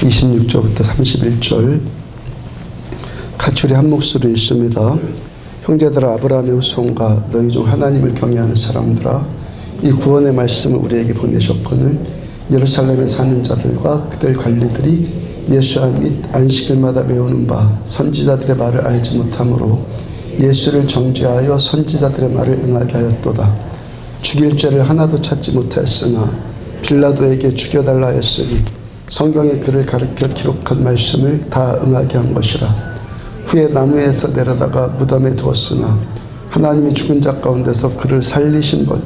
26절부터 31절 가출이 한 목소리 있습니다. 형제들아, 아브라함의 후손과 너희 중 하나님을 경외하는 사람들아, 이 구원의 말씀을 우리에게 보내셨거늘 예루살렘에 사는 자들과 그들 관리들이 예수와 및 안식일마다 배우는 바 선지자들의 말을 알지 못함으로 예수를 정죄하여 선지자들의 말을 응하게 하였도다. 죽일 죄를 하나도 찾지 못하였으나 빌라도에게 죽여달라 했으니 성경에 그를 가르쳐 기록한 말씀을 다 응하게 한 것이라. 후에 나무에서 내려다가 무덤에 두었으나 하나님이 죽은 자 가운데서 그를 살리신 것,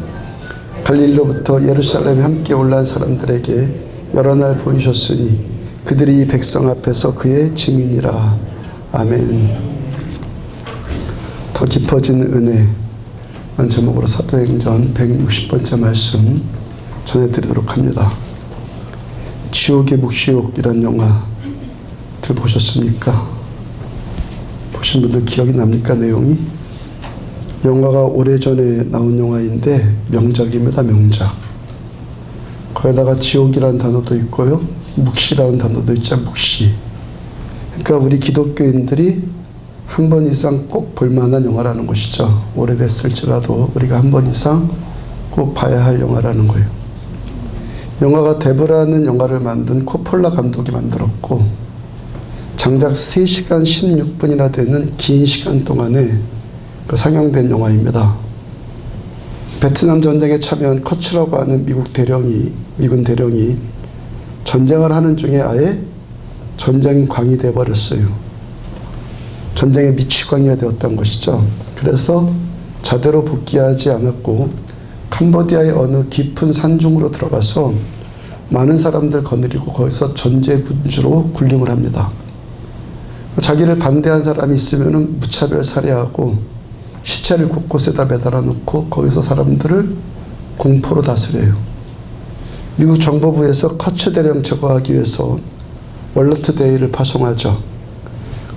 갈릴리로부터 예루살렘에 함께 올라온 사람들에게 여러 날 보이셨으니 그들이 이 백성 앞에서 그의 증인이라. 아멘. 더 깊어진 은혜 라는 제목으로 사도행전 160번째 말씀 전해드리도록 합니다. 지옥의 묵시록이라는 영화들 보셨습니까? 보신 분들 기억이 납니까? 내용이? 영화가 오래전에 나온 영화인데 명작입니다. 명작. 거기다가 지옥이라는 단어도 있고요, 묵시라는 단어도 있죠. 묵시. 그러니까 우리 기독교인들이 한 번 이상 꼭 볼만한 영화라는 것이죠. 오래됐을지라도 우리가 한 번 이상 꼭 봐야 할 영화라는 거예요. 영화가 데브라는 영화를 만든 코폴라 감독이 만들었고, 장작 3시간 16분이나 되는 긴 시간 동안에 상영된 영화입니다. 베트남 전쟁에 참여한 커츠라고 하는 미군 대령이 전쟁을 하는 중에 아예 전쟁광이 되어버렸어요. 전쟁의 미치광이가 되었던 것이죠. 그래서 자대로 복귀하지 않았고 캄보디아의 어느 깊은 산중으로 들어가서 많은 사람들 거느리고 거기서 전제 군주로 군림을 합니다. 자기를 반대한 사람이 있으면 무차별 살해하고 시체를 곳곳에다 매달아 놓고 거기서 사람들을 공포로 다스려요. 미국 정보부에서 커츠 대령 제거하기 위해서 월러트 데이를 파송하죠.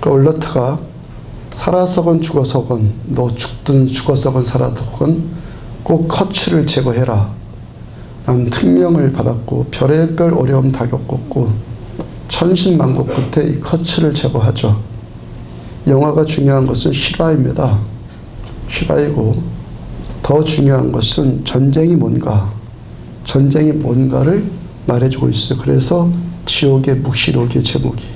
그 월러트가 살아서건 죽어서건, 너 죽든 죽어서건 살아서건 꼭 커츠를 제거해라 라는 특명을 받았고 별의별 어려움 다 겪었고 천신만고 끝에 이 커츠를 제거하죠. 영화가 중요한 것은 실화입니다. 실화이고 더 중요한 것은 전쟁이 뭔가를 말해주고 있어요. 그래서 지옥의 묵시록의 제목이.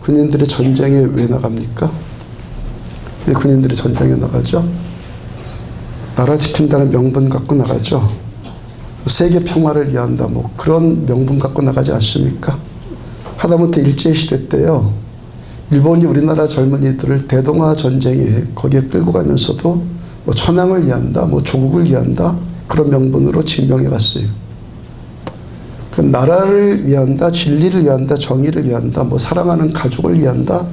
군인들이 전쟁에 왜 나갑니까? 왜 군인들이 전쟁에 나가죠? 나라 지킨다는 명분 갖고 나가죠. 세계 평화를 위한다, 뭐 그런 명분 갖고 나가지 않습니까? 하다못해 일제시대 때요, 일본이 우리나라 젊은이들을 대동아 전쟁에 거기에 끌고 가면서도 뭐 천황을 위한다, 뭐 조국을 위한다, 그런 명분으로 징병해 갔어요. 그 나라를 위한다, 진리를 위한다, 정의를 위한다, 뭐 사랑하는 가족을 위한다,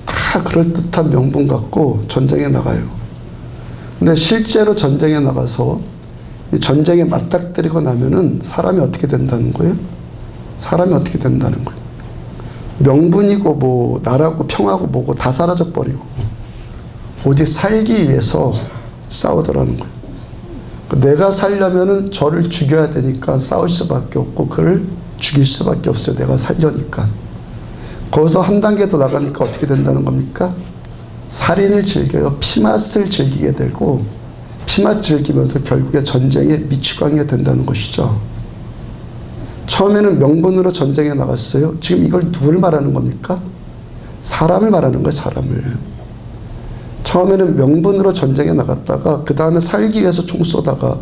다 그럴듯한 명분 갖고 전쟁에 나가요. 근데 실제로 전쟁에 나가서 이 전쟁에 맞닥뜨리고 나면은 사람이 어떻게 된다는 거예요? 사람이 어떻게 된다는 거예요? 명분이고 뭐 나라고 평화고 뭐고 다 사라져 버리고 오직 살기 위해서 싸우더라는 거예요. 내가 살려면은 저를 죽여야 되니까 싸울 수밖에 없고 그를 죽일 수밖에 없어요. 내가 살려니까. 거기서 한 단계 더 나가니까 어떻게 된다는 겁니까? 살인을 즐겨요. 피맛을 즐기게 되고 피맛 즐기면서 결국에 전쟁의 미치광이가 된다는 것이죠. 처음에는 명분으로 전쟁에 나갔어요. 지금 이걸 누굴 말하는 겁니까? 사람을 말하는 거예요. 사람을. 처음에는 명분으로 전쟁에 나갔다가 그 다음에 살기 위해서 총 쏘다가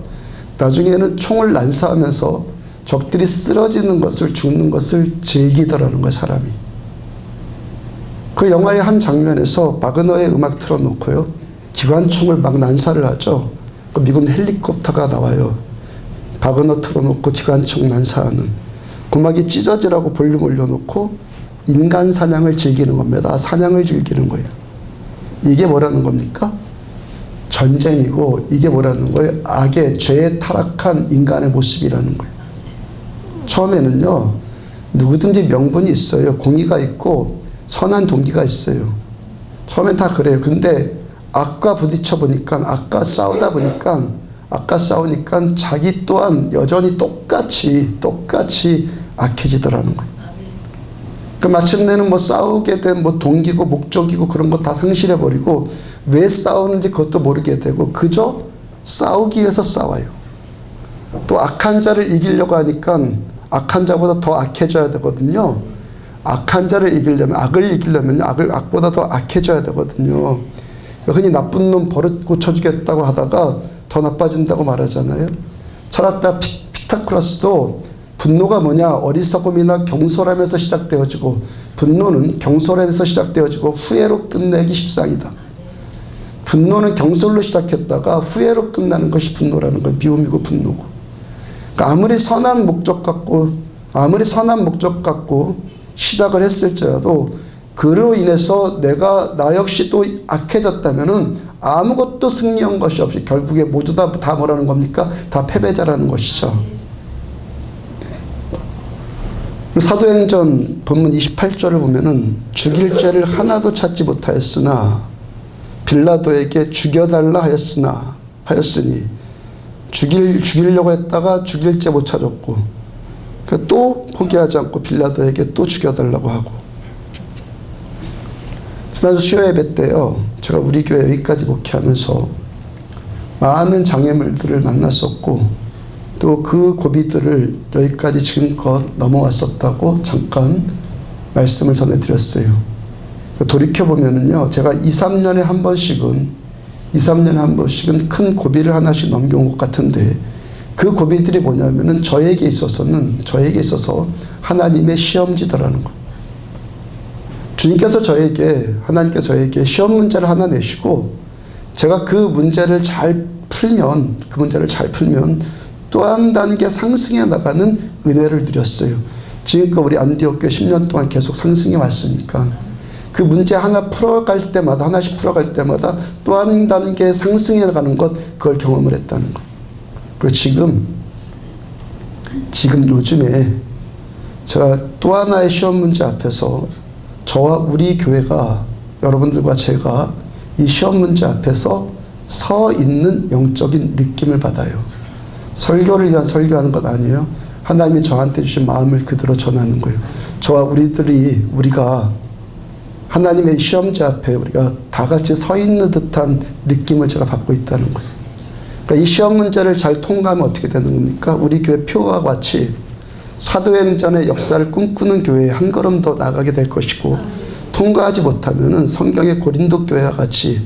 나중에는 총을 난사하면서 적들이 쓰러지는 것을, 죽는 것을 즐기더라는 거예요. 사람이. 그 영화의 한 장면에서 바그너의 음악 틀어놓고요, 기관총을 막 난사를 하죠. 그 미군 헬리콥터가 나와요. 바그너 틀어놓고 기관총 난사하는. 고막이 찢어지라고 볼륨 올려놓고 인간 사냥을 즐기는 겁니다. 사냥을 즐기는 거예요. 이게 뭐라는 겁니까? 전쟁이고 이게 뭐라는 거예요? 악의, 죄에 타락한 인간의 모습이라는 거예요. 처음에는요, 누구든지 명분이 있어요. 공의가 있고 선한 동기가 있어요. 처음엔 다 그래요. 근데 악과 부딪혀 보니까, 악과 싸우다 보니까 아까 싸우니까 자기 또한 여전히 똑같이 악해지더라는 거예요. 그 마침내는 뭐 싸우게 된 뭐 동기고 목적이고 그런 거 다 상실해버리고 왜 싸우는지 그것도 모르게 되고 그저 싸우기 위해서 싸워요. 또 악한 자를 이기려고 하니까 악한 자보다 더 악해져야 되거든요. 악한 자를 이기려면, 악을 이기려면 악보다 더 악해져야 되거든요. 흔히 나쁜 놈 버릇 고쳐주겠다고 하다가 더 나빠진다고 말하잖아요. 차라타 피타쿠라스도 분노가 뭐냐? 어리석음이나 경솔함에서 시작되어지고 분노는 경솔함에서 시작되어지고 후회로 끝내기 십상이다. 분노는 경솔로 시작했다가 후회로 끝나는 것이 분노라는 거예요. 미움이고 분노고. 그러니까 아무리 선한 목적 갖고 시작을 했을지라도 그로 인해서 나 역시 또 악해졌다면은 아무것도 승리한 것이 없이 결국에 모두 다 뭐라는 겁니까? 다 패배자라는 것이죠. 사도행전 본문 28절을 보면은 죽일 죄를 하나도 찾지 못하였으나 빌라도에게 죽여달라 하였으니 죽이려고 했다가 죽일 죄 못 찾았고 또 포기하지 않고 빌라도에게 또 죽여달라고 하고. 지난주 수요 예배 때요, 제가 우리 교회 여기까지 목회하면서 많은 장애물들을 만났었고 또 그 고비들을 여기까지 지금껏 넘어왔었다고 잠깐 말씀을 전해드렸어요. 돌이켜보면은요, 제가 2, 3년에 한 번씩은 큰 고비를 하나씩 넘겨온 것 같은데 그 고비들이 뭐냐면은 저에게 있어서 하나님의 시험지더라는 거예요. 하나님께서 저에게 시험 문제를 하나 내시고 제가 그 문제를 잘 풀면 또 한 단계 상승해 나가는 은혜를 누렸어요. 지금껏 우리 안디옥 교회 10년 동안 계속 상승해 왔으니까 그 문제 하나씩 풀어갈 때마다 또 한 단계 상승해 나가는 것, 그걸 경험을 했다는 것. 그리고 지금 요즘에 제가 또 하나의 시험 문제 앞에서 저와 우리 교회가, 여러분들과 제가 이 시험 문제 앞에서 서 있는 영적인 느낌을 받아요. 설교를 위한 설교하는 것 아니에요. 하나님이 저한테 주신 마음을 그대로 전하는 거예요. 저와 우리가 하나님의 시험지 앞에 우리가 다 같이 서 있는 듯한 느낌을 제가 받고 있다는 거예요. 그러니까 이 시험 문제를 잘 통과하면 어떻게 되는 겁니까? 우리 교회 표와 같이 사도행전의 역사를 꿈꾸는 교회에 한 걸음 더 나가게 될 것이고, 통과하지 못하면은 성경의 고린도 교회와 같이,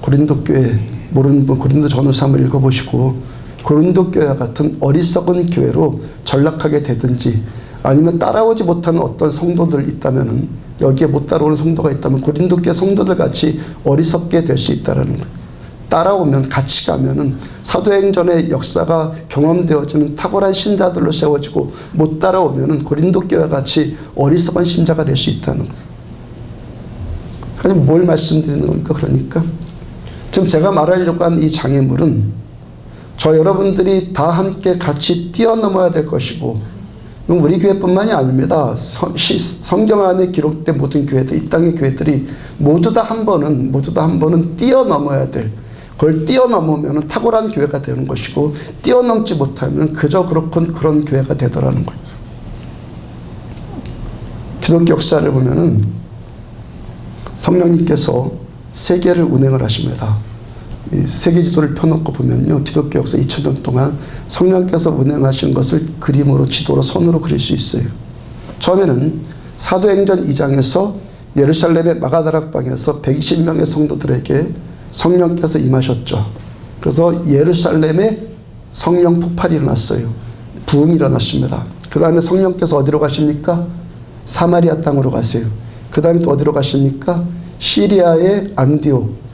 고린도 교회 모르는 분 고린도 전후서 한번 읽어보시고 고린도 교회와 같은 어리석은 교회로 전락하게 되든지, 아니면 따라오지 못하는 어떤 성도들 있다면은, 여기에 못 따라오는 성도가 있다면 고린도 교회 성도들 같이 어리석게 될 수 있다라는 거예요. 따라오면, 같이 가면은 사도행전의 역사가 경험되어지는 탁월한 신자들로 세워지고, 못 따라오면은 고린도 교회와 같이 어리석은 신자가 될 수 있다는 거예요. 그러니까 뭘 말씀드리는 겁니까? 그러니까 지금 제가 말하려고 하는 이 장애물은 저 여러분들이 다 함께 같이 뛰어넘어야 될 것이고, 우리 교회뿐만이 아닙니다. 성경 안에 기록된 모든 교회들, 이 땅의 교회들이 모두 다 한 번은 뛰어넘어야 될, 그걸 뛰어넘으면 탁월한 교회가 되는 것이고, 뛰어넘지 못하면 그저 그런 교회가 되더라는 거예요. 기독교 역사를 보면은 성령님께서 세계를 운행을 하십니다. 세계 지도를 펴놓고 보면요, 기독교 역사 2000년 동안 성령께서 운행하신 것을 그림으로, 지도로, 선으로 그릴 수 있어요. 처음에는 사도행전 2장에서 예루살렘의 마가다락방에서 120명의 성도들에게 성령께서 임하셨죠. 그래서 예루살렘에 성령 폭발이 일어났어요. 부흥이 일어났습니다. 그 다음에 성령께서 어디로 가십니까? 사마리아 땅으로 가세요. 그 다음에 또 어디로 가십니까? 시리아의 안디옥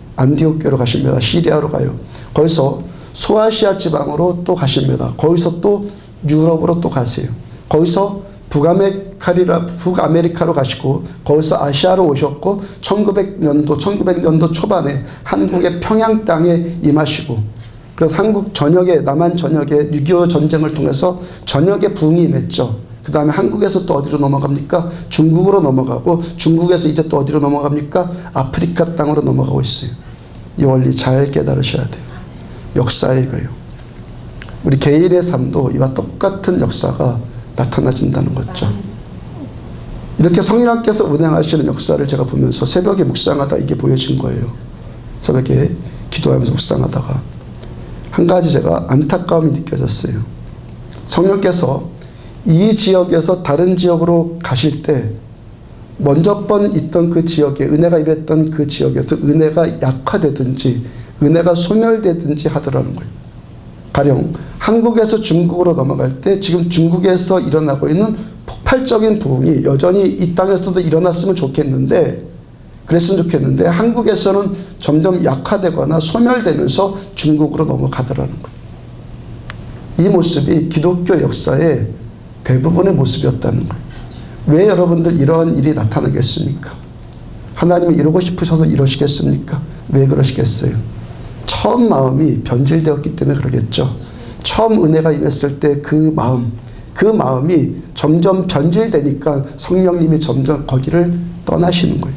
교회로 가십니다. 시리아로 가요. 거기서 소아시아 지방으로 또 가십니다. 거기서 또 유럽으로 또 가세요. 거기서 북아메리카로 가시고, 거기서 아시아로 오셨고, 1900년도 초반에 한국의 평양 땅에 임하시고, 그래서 한국 전역에, 남한 전역에 6.25 전쟁을 통해서 전역에 부흥이 임했죠. 그 다음에 한국에서 또 어디로 넘어갑니까? 중국으로 넘어가고, 중국에서 이제 또 어디로 넘어갑니까? 아프리카 땅으로 넘어가고 있어요. 이 원리 잘 깨달으셔야 돼요. 역사의 거예요. 우리 개인의 삶도 이와 똑같은 역사가 나타나진다는 거죠. 이렇게 성령께서 운행하시는 역사를 제가 보면서 새벽에 묵상하다 이게 보여진 거예요. 새벽에 기도하면서 묵상하다가 한 가지 제가 안타까움이 느껴졌어요. 성령께서 이 지역에서 다른 지역으로 가실 때 먼저 번 있던 그 지역에 은혜가 임했던 그 지역에서 은혜가 약화되든지 은혜가 소멸되든지 하더라는 거예요. 가령 한국에서 중국으로 넘어갈 때 지금 중국에서 일어나고 있는 폭발적인 부흥이 여전히 이 땅에서도 일어났으면 좋겠는데 그랬으면 좋겠는데 한국에서는 점점 약화되거나 소멸되면서 중국으로 넘어가더라는 거예요. 이 모습이 기독교 역사의 대부분의 모습이었다는 거예요. 왜 여러분들 이러한 일이 나타나겠습니까? 하나님이 이러고 싶으셔서 이러시겠습니까? 왜 그러시겠어요? 처음 마음이 변질되었기 때문에 그러겠죠. 처음 은혜가 임했을 때 그 마음이 점점 변질되니까 성령님이 점점 거기를 떠나시는 거예요.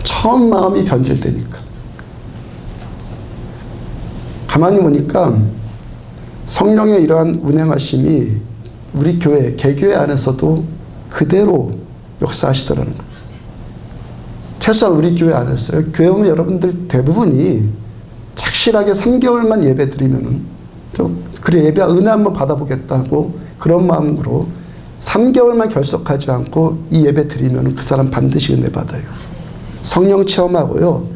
처음 마음이 변질되니까. 가만히 보니까 성령의 이러한 운행하심이 우리 교회, 개교회 안에서도 그대로 역사하시더라는 거예요. 최소한 우리 교회 안에서요. 교회 오면 여러분들 대부분이 착실하게 3개월만 예배 드리면은 그래 예배 은혜 한번 받아보겠다고 그런 마음으로 3개월만 결석하지 않고 이 예배 드리면은 그 사람 반드시 은혜 받아요. 성령 체험하고요.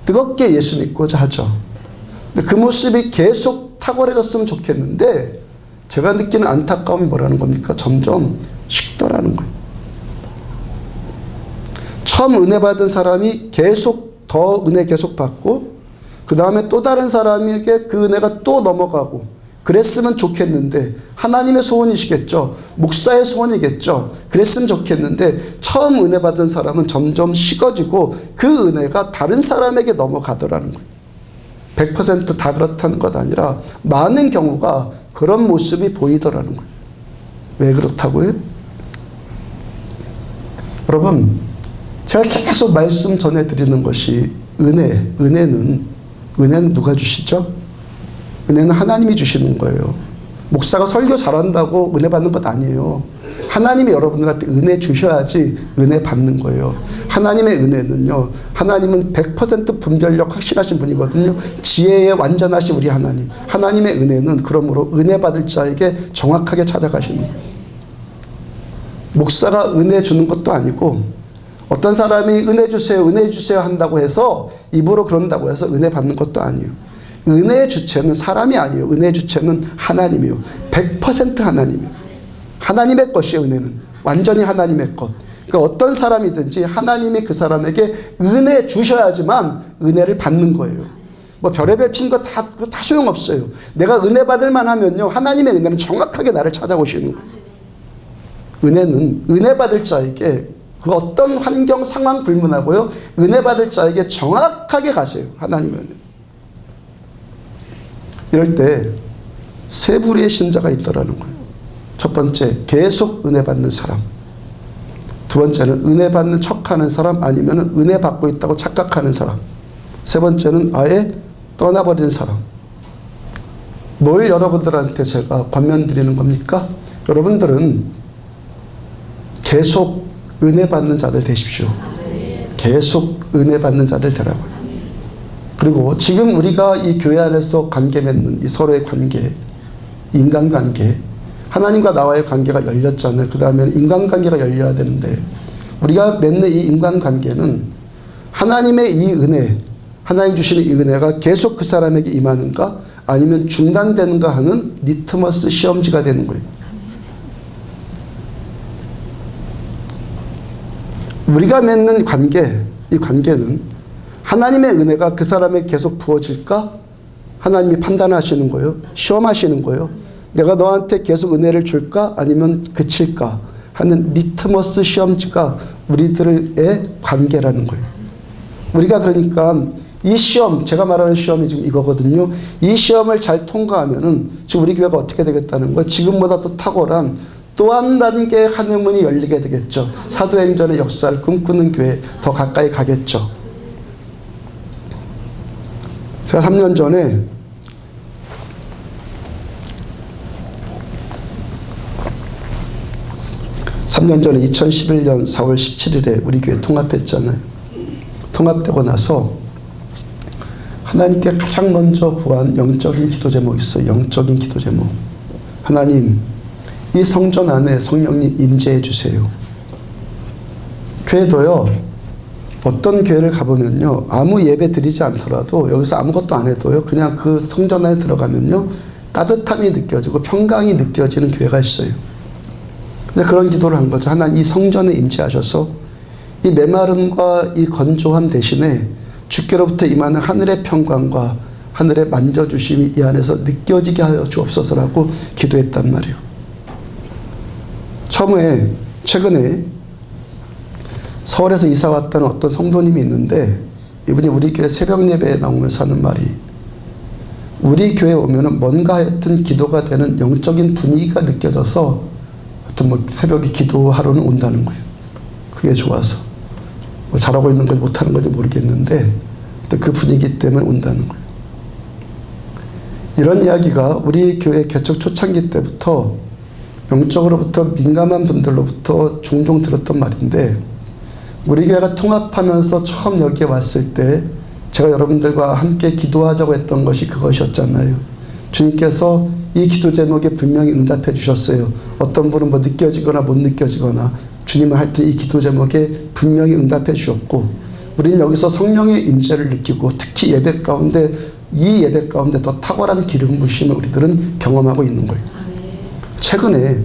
뜨겁게 예수 믿고자 하죠. 근데 그 모습이 계속 탁월해졌으면 좋겠는데 제가 느끼는 안타까움이 뭐라는 겁니까? 점점 식더라는 거예요. 처음 은혜 받은 사람이 계속 더 은혜 계속 받고 그 다음에 또 다른 사람에게 그 은혜가 또 넘어가고 그랬으면 좋겠는데 하나님의 소원이시겠죠. 목사의 소원이겠죠. 그랬으면 좋겠는데 처음 은혜 받은 사람은 점점 식어지고 그 은혜가 다른 사람에게 넘어가더라는 거예요. 100% 다 그렇다는 것 아니라 많은 경우가 그런 모습이 보이더라는 거예요. 왜 그렇다고요? 여러분 제가 계속 말씀 전해드리는 것이 은혜는 누가 주시죠? 은혜는 하나님이 주시는 거예요. 목사가 설교 잘한다고 은혜 받는 것 아니에요. 하나님이 여러분들한테 은혜 주셔야지 은혜 받는 거예요. 하나님의 은혜는요. 하나님은 100% 분별력 확실하신 분이거든요. 지혜에 완전하신 우리 하나님. 하나님의 은혜는 그러므로 은혜 받을 자에게 정확하게 찾아가시는 거예요. 목사가 은혜 주는 것도 아니고 어떤 사람이 은혜 주세요 한다고 해서 입으로 그런다고 해서 은혜 받는 것도 아니에요. 은혜의 주체는 사람이 아니에요. 은혜의 주체는 하나님이에요. 100% 하나님이에요. 하나님의 것이에요. 은혜는 완전히 하나님의 것. 그러니까 어떤 사람이든지 하나님이 그 사람에게 은혜 주셔야지만 은혜를 받는 거예요. 뭐 별의별 핀 거 다 소용없어요. 내가 은혜 받을 만하면요. 하나님의 은혜는 정확하게 나를 찾아오시는 거예요. 은혜는 은혜 받을 자에게 그 어떤 환경 상황 불문하고요. 은혜 받을 자에게 정확하게 가세요. 하나님의 은혜. 이럴 때 세 부류의 신자가 있더라는 거예요. 첫 번째, 계속 은혜 받는 사람. 두 번째는 은혜 받는 척하는 사람 아니면 은혜 받고 있다고 착각하는 사람. 세 번째는 아예 떠나버리는 사람. 뭘 여러분들한테 제가 권면드리는 겁니까? 여러분들은 계속 은혜 받는 자들 되십시오. 계속 은혜 받는 자들 되라고요. 그리고 지금 우리가 이 교회 안에서 관계 맺는 이 서로의 관계, 인간관계, 하나님과 나와의 관계가 열렸잖아요. 그 다음에는 인간관계가 열려야 되는데 우리가 맺는 이 인간관계는 하나님의 이 은혜, 하나님 주시는 이 은혜가 계속 그 사람에게 임하는가 아니면 중단되는가 하는 리트머스 시험지가 되는 거예요. 우리가 맺는 관계, 이 관계는 하나님의 은혜가 그 사람에게 계속 부어질까? 하나님이 판단하시는 거예요. 시험하시는 거예요. 내가 너한테 계속 은혜를 줄까? 아니면 그칠까? 하는 리트머스 시험지가 우리들의 관계라는 거예요. 우리가 그러니까 이 시험, 제가 말하는 시험이 지금 이거거든요. 이 시험을 잘 통과하면은 지금 우리 교회가 어떻게 되겠다는 거예요? 지금보다 더 탁월한 또 한 단계의 하늘 문이 열리게 되겠죠. 사도행전의 역사를 꿈꾸는 교회 더 가까이 가겠죠. 제가 3년 전에 3년 전에 2011년 4월 17일에 우리 교회 통합했잖아요. 통합되고 나서 하나님께 가장 먼저 구한 영적인 기도 제목이 있어요. 영적인 기도 제목. 하나님, 이 성전 안에 성령님 임재해 주세요. 교회도요, 어떤 교회를 가보면요, 아무 예배 드리지 않더라도 여기서 아무것도 안 해도요, 그냥 그 성전 안에 들어가면요, 따뜻함이 느껴지고 평강이 느껴지는 교회가 있어요. 근데 그런 기도를 한 거죠. 하나님, 이 성전에 임재하셔서 이 메마름과 이 건조함 대신에 주께로부터 임하는 하늘의 평강과 하늘의 만져주심이 이 안에서 느껴지게 하여 주옵소서라고 기도했단 말이에요. 최근에 서울에서 이사 왔다는 어떤 성도님이 있는데, 이분이 우리 교회 새벽 예배에 나오면서 하는 말이, 우리 교회에 오면은 뭔가 하여튼 기도가 되는 영적인 분위기가 느껴져서 하여튼 뭐 새벽에 기도하러는 온다는 거예요. 그게 좋아서. 뭐 잘하고 있는 건지 못하는 건지 모르겠는데 그 분위기 때문에 온다는 거예요. 이런 이야기가 우리 교회 개척 초창기 때부터 영적으로부터 민감한 분들로부터 종종 들었던 말인데, 우리 교회가 통합하면서 처음 여기에 왔을 때 제가 여러분들과 함께 기도하자고 했던 것이 그것이었잖아요. 주님께서 이 기도 제목에 분명히 응답해 주셨어요. 어떤 분은 뭐 느껴지거나 못 느껴지거나 주님은 하여튼 이 기도 제목에 분명히 응답해 주셨고, 우리는 여기서 성령의 임재를 느끼고 특히 예배 가운데, 이 예배 가운데 더 탁월한 기름 부심을 우리들은 경험하고 있는 거예요. 최근에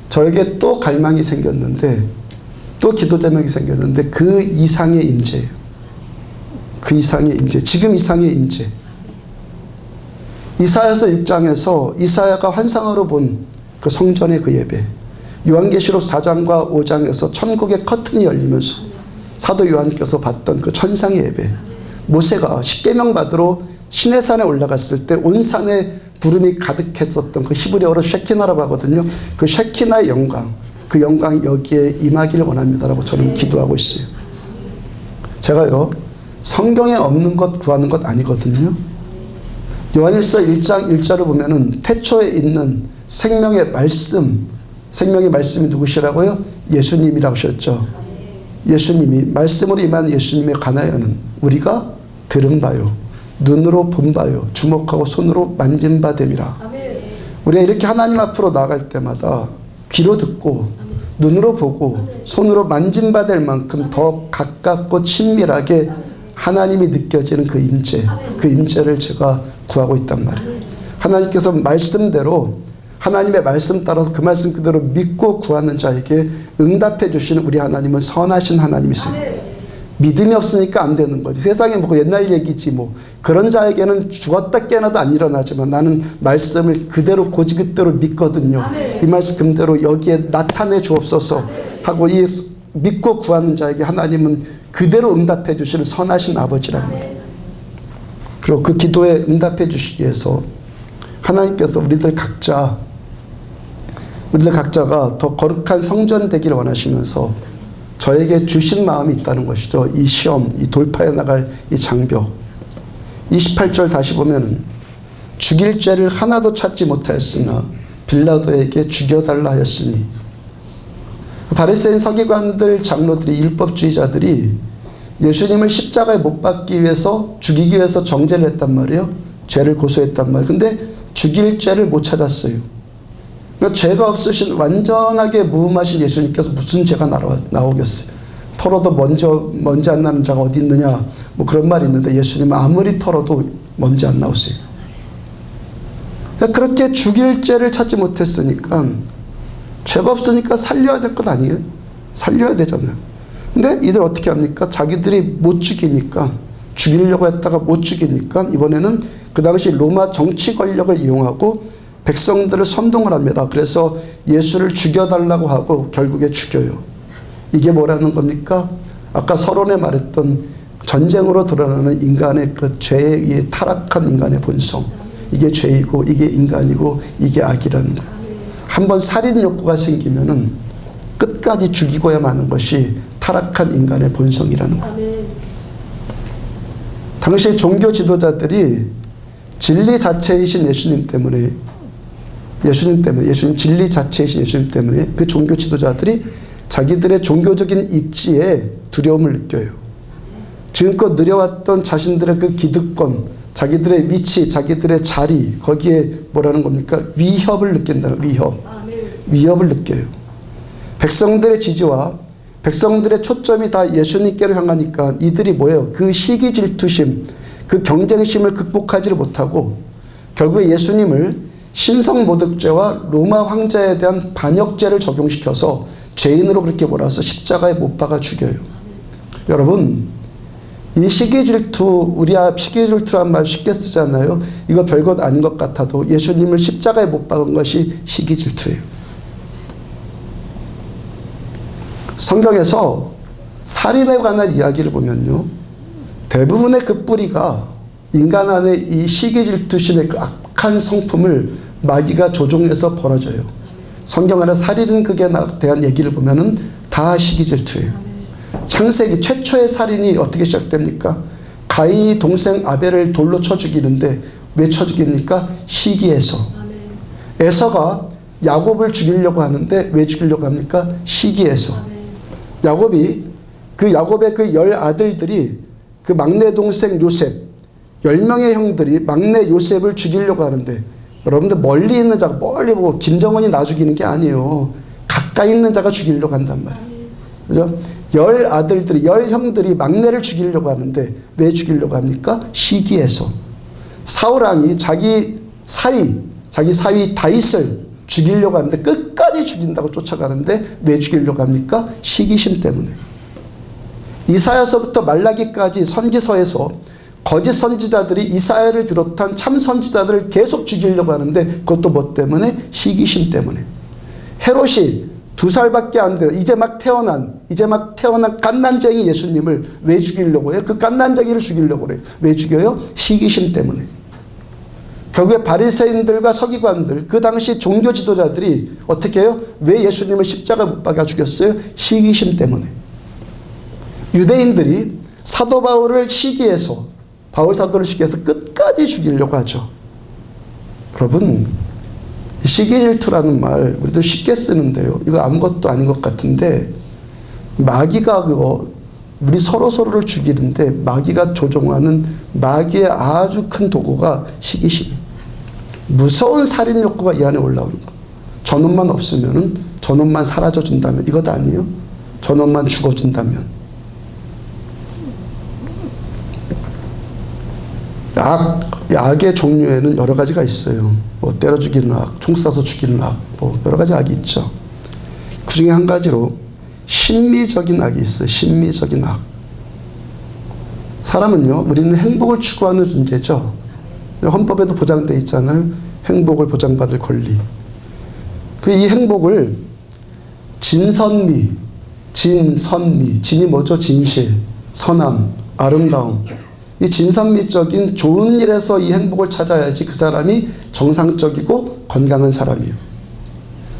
저에게 또 갈망이 생겼는데, 또 기도 제목이 생겼는데, 그 이상의 임재예요. 그 이상의 임재, 지금 이상의 임재. 이사야서 6장에서 이사야가 환상으로 본 그 성전의 그 예배, 요한계시록 4장과 5장에서 천국의 커튼이 열리면서 사도 요한께서 봤던 그 천상의 예배, 모세가 십계명 받으러 시내산에 올라갔을 때 온 산에 구름이 가득했었던 그 히브리어로 쉐키나라고 하거든요. 그 쉐키나의 영광, 그 영광이 여기에 임하기를 원합니다라고 저는 기도하고 있어요. 제가요, 성경에 없는 것 구하는 것 아니거든요. 요한일서 1장 1절을 보면은 태초에 있는 생명의 말씀, 생명의 말씀이 누구시라고요? 예수님이라고 하셨죠. 예수님이, 말씀으로 임한 예수님의 관하여는 우리가 들은 바요, 눈으로 본 바요, 주목하고 손으로 만진 바 됨이라. 우리가 이렇게 하나님 앞으로 나아갈 때마다 귀로 듣고 눈으로 보고 손으로 만진 바 될 만큼 더 가깝고 친밀하게 하나님이 느껴지는 그 임재, 그 임재를 제가 구하고 있단 말이에요. 하나님께서 말씀대로, 하나님의 말씀 따라서 그 말씀 그대로 믿고 구하는 자에게 응답해 주시는 우리 하나님은 선하신 하나님이세요. 믿음이 없으니까 안 되는 거지. 세상에 뭐 옛날 얘기지 뭐. 그런 자에게는 죽었다 깨어나도 안 일어나지만 나는 말씀을 그대로 고지 그대로 믿거든요. 이 말씀 그대로 여기에 나타내 주옵소서 하고 이 믿고 구하는 자에게 하나님은 그대로 응답해 주시는 선하신 아버지란 말이에요. 그리고 그 기도에 응답해 주시기 위해서 하나님께서 우리들 각자가 더 거룩한 성전 되기를 원하시면서 저에게 주신 마음이 있다는 것이죠. 이 시험, 이 돌파해 나갈 이 장벽. 28절 다시 보면은 죽일 죄를 하나도 찾지 못하였으나 빌라도에게 죽여달라 하였으니, 바리새인 서기관들, 장로들이, 율법주의자들이 예수님을 십자가에 못 박기 위해서, 죽이기 위해서 정죄를 했단 말이에요. 죄를 고소했단 말이에요. 근데 죽일 죄를 못 찾았어요. 그러니까 죄가 없으신 완전하게 무음하신 예수님께서 무슨 죄가 나오겠어요. 털어도 먼지 안 나는 자가 어디 있느냐, 뭐 그런 말이 있는데 예수님은 아무리 털어도 먼지 안 나오세요. 그러니까 그렇게 죽일 죄를 찾지 못했으니까, 죄가 없으니까 살려야 될 것 아니에요? 살려야 되잖아요. 근데 이들 어떻게 합니까? 자기들이 못 죽이니까, 죽이려고 했다가 못 죽이니까 이번에는 그 당시 로마 정치 권력을 이용하고 백성들을 선동을 합니다. 그래서 예수를 죽여달라고 하고 결국에 죽여요. 이게 뭐라는 겁니까? 아까 서론에 말했던 전쟁으로 드러나는 인간의 그 죄에 의해 타락한 인간의 본성. 이게 죄이고 이게 인간이고 이게 악이라는 거예요. 한번 살인 욕구가 생기면은 끝까지 죽이고야 마는 것이 타락한 인간의 본성이라는 거예요. 당시 종교 지도자들이 진리 자체이신 예수님 때문에, 예수님 진리 자체이신 예수님 때문에 그 종교 지도자들이 자기들의 종교적인 입지에 두려움을 느껴요. 지금껏 누려왔던 자신들의 그 기득권, 자기들의 위치, 자기들의 자리, 거기에 뭐라는 겁니까? 위협을 느낀다는, 위협을 느껴요. 백성들의 지지와 백성들의 초점이 다 예수님께로 향하니까 이들이 뭐예요? 그 시기 질투심, 그 경쟁심을 극복하지를 못하고 결국에 예수님을 신성 모독죄와 로마 황제에 대한 반역죄를 적용시켜서 죄인으로 그렇게 몰아서 십자가에 못 박아 죽여요. 여러분, 이 시기 질투, 우리 시기 질투란 말 쉽게 쓰잖아요. 이거 별것 아닌 것 같아도 예수님을 십자가에 못 박은 것이 시기 질투예요. 성경에서 살인에 관한 이야기를 보면요, 대부분의 그 뿌리가 인간 안에 이 시기 질투심의 그 악한 성품을 마귀가 조종해서 벌어져요. 성경 안에 살인 극에 대한 얘기를 보면은 다 시기 질투예요. 창세기 최초의 살인이 어떻게 시작됩니까? 가인이 동생 아벨을 돌로 쳐 죽이는데 왜 쳐 죽입니까? 시기에서. 에서가 야곱을 죽이려고 하는데 왜 죽이려고 합니까? 시기에서. 야곱의 그 10아들들이 그 막내 동생 요셉, 10명의 형들이 막내 요셉을 죽이려고 하는데, 여러분들 멀리 있는 자가, 멀리 보고 김정은이 나 죽이는 게 아니에요. 가까이 있는 자가 죽이려고 한단 말이에요. 그죠? 10아들들이, 10형들이 막내를 죽이려고 하는데 왜 죽이려고 합니까? 시기에서. 사울왕이 자기 사위 다윗을 죽이려고 하는데 끝까지 죽인다고 쫓아가는데 왜 죽이려고 합니까? 시기심 때문에. 이사야서부터 말라기까지 선지서에서 거짓 선지자들이 이사야를 비롯한 참 선지자들을 계속 죽이려고 하는데 그것도 뭐 때문에? 시기심 때문에. 헤롯이 2살밖에 안 돼요. 이제 막 태어난 갓난쟁이 예수님을 왜 죽이려고 해요? 그 갓난쟁이를 죽이려고 해요. 왜 죽여요? 시기심 때문에. 결국에 바리새인들과 서기관들, 그 당시 종교 지도자들이 어떻게 해요? 왜 예수님을 십자가 못 박아 죽였어요? 시기심 때문에. 유대인들이 사도 바울을 시기해서, 바울 사도를 시기해서 끝까지 죽이려고 하죠. 여러분, 시기 질투라는 말 우리들 쉽게 쓰는데요, 이거 아무것도 아닌 것 같은데 마귀가 그거 우리 서로를 죽이는데 마귀가 조종하는 마귀의 아주 큰 도구가 시기심이에요. 무서운 살인 욕구가 이 안에 올라오는 거. 저놈만 없으면은, 저놈만 사라져 준다면, 이것 아니에요? 저놈만 죽어준다면. 악의 종류에는 여러 가지가 있어요. 뭐 때려 죽이는 악, 총 쏴서 죽이는 악, 뭐 여러 가지 악이 있죠. 그 중에 한 가지로 심미적인 악이 있어요. 심미적인 악. 사람은요, 우리는 행복을 추구하는 존재죠. 헌법에도 보장되어 있잖아요. 행복을 보장받을 권리. 이 행복을 진선미, 진이 뭐죠? 진실, 선함, 아름다움. 이 진선미적인 좋은 일에서 이 행복을 찾아야지 그 사람이 정상적이고 건강한 사람이에요.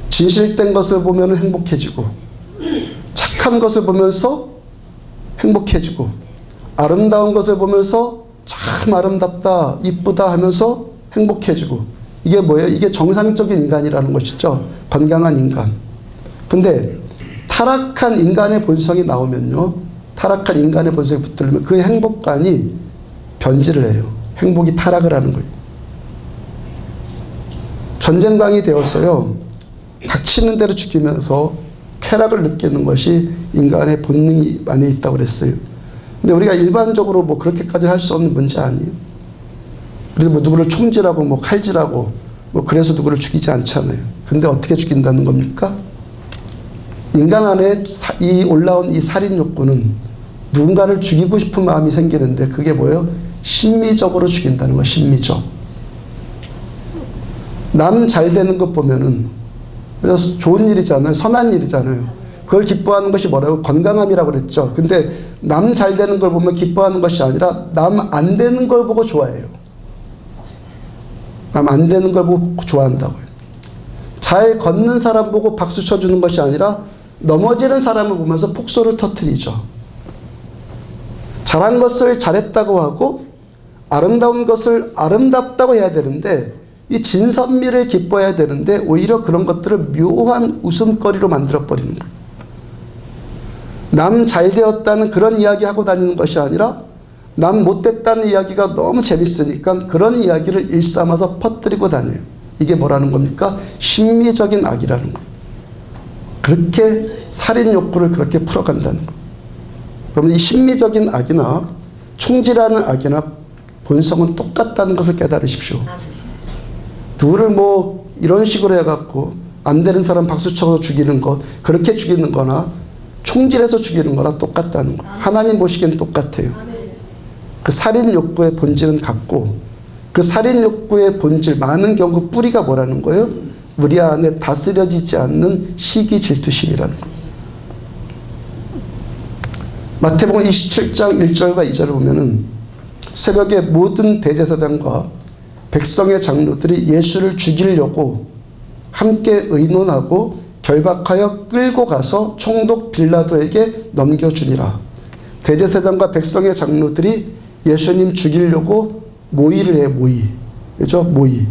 진실된 것을 보면 행복해지고, 착한 것을 보면서 행복해지고, 아름다운 것을 보면서 참 아름답다, 이쁘다 하면서 행복해지고. 이게 뭐예요? 이게 정상적인 인간이라는 것이죠. 건강한 인간. 근데 타락한 인간의 본성이 나오면요, 타락한 인간의 본성이 붙들면 그 행복감이 변질을 해요. 행복이 타락을 하는 거예요. 전쟁광이 되어서요, 닥치는 대로 죽이면서 쾌락을 느끼는 것이 인간의 본능이 안에 있다고 그랬어요. 근데 우리가 일반적으로 뭐 그렇게까지 할 수 없는 문제 아니에요. 우리도 뭐 누구를 총질하고 뭐 칼질하고 뭐 그래서 누구를 죽이지 않잖아요. 근데 어떻게 죽인다는 겁니까? 인간 안에 이 올라온 이 살인 욕구는 누군가를 죽이고 싶은 마음이 생기는데 그게 뭐예요? 심미적으로 죽인다는 거, 심미적. 남 잘 되는 것 보면은, 그래서 좋은 일이잖아요. 선한 일이잖아요. 그걸 기뻐하는 것이 뭐라고? 건강함이라고 그랬죠. 근데 남 잘 되는 걸 보면 기뻐하는 것이 아니라 남 안 되는 걸 보고 좋아해요. 남 안 되는 걸 보고 좋아한다고요. 잘 걷는 사람 보고 박수 쳐주는 것이 아니라 넘어지는 사람을 보면서 폭소를 터뜨리죠. 잘한 것을 잘했다고 하고 아름다운 것을 아름답다고 해야 되는데, 이 진선미를 기뻐해야 되는데 오히려 그런 것들을 묘한 웃음거리로 만들어버리는 거예요. 남 잘되었다는 그런 이야기 하고 다니는 것이 아니라 남 못됐다는 이야기가 너무 재밌으니까 그런 이야기를 일삼아서 퍼뜨리고 다녀요. 이게 뭐라는 겁니까? 심미적인 악이라는 거예요. 그렇게 살인 욕구를 그렇게 풀어간다는 거예요. 그러면 이 심미적인 악이나 총질하는 악이나 본성은 똑같다는 것을 깨달으십시오. 둘을 뭐 이런 식으로 해갖고 안 되는 사람 박수 쳐서 죽이는 것, 그렇게 죽이는 거나 총질해서 죽이는 거나 똑같다는 거예요. 하나님 보시기엔 똑같아요. 그 살인 욕구의 본질은 같고, 그 살인 욕구의 본질, 많은 경우 뿌리가 뭐라는 거예요? 우리 안에 다스려지지 않는 시기 질투심이라는 거예요. 마태복음 27장 1절과 2절을 보면은 새벽에 모든 대제사장과 백성의 장로들이 예수를 죽이려고 함께 의논하고 결박하여 끌고 가서 총독 빌라도에게 넘겨주니라. 대제사장과 백성의 장로들이 예수님 죽이려고 모의를 해요. 모의. 그죠? 모의.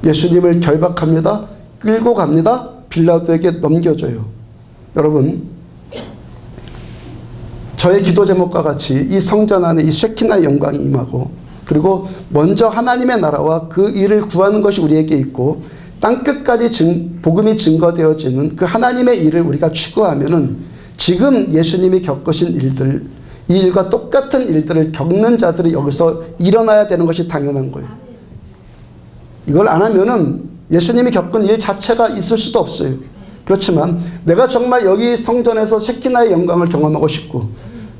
예수님을 결박합니다. 끌고 갑니다. 빌라도에게 넘겨줘요. 여러분, 저의 기도 제목과 같이 이 성전 안에 이 쉐키나의 영광이 임하고, 그리고 먼저 하나님의 나라와 그 일을 구하는 것이 우리에게 있고 땅끝까지 복음이 증거되어지는 그 하나님의 일을 우리가 추구하면은 지금 예수님이 겪으신 일들, 이 일과 똑같은 일들을 겪는 자들이 여기서 일어나야 되는 것이 당연한 거예요. 이걸 안 하면은 예수님이 겪은 일 자체가 있을 수도 없어요. 그렇지만 내가 정말 여기 성전에서 쉐키나의 영광을 경험하고 싶고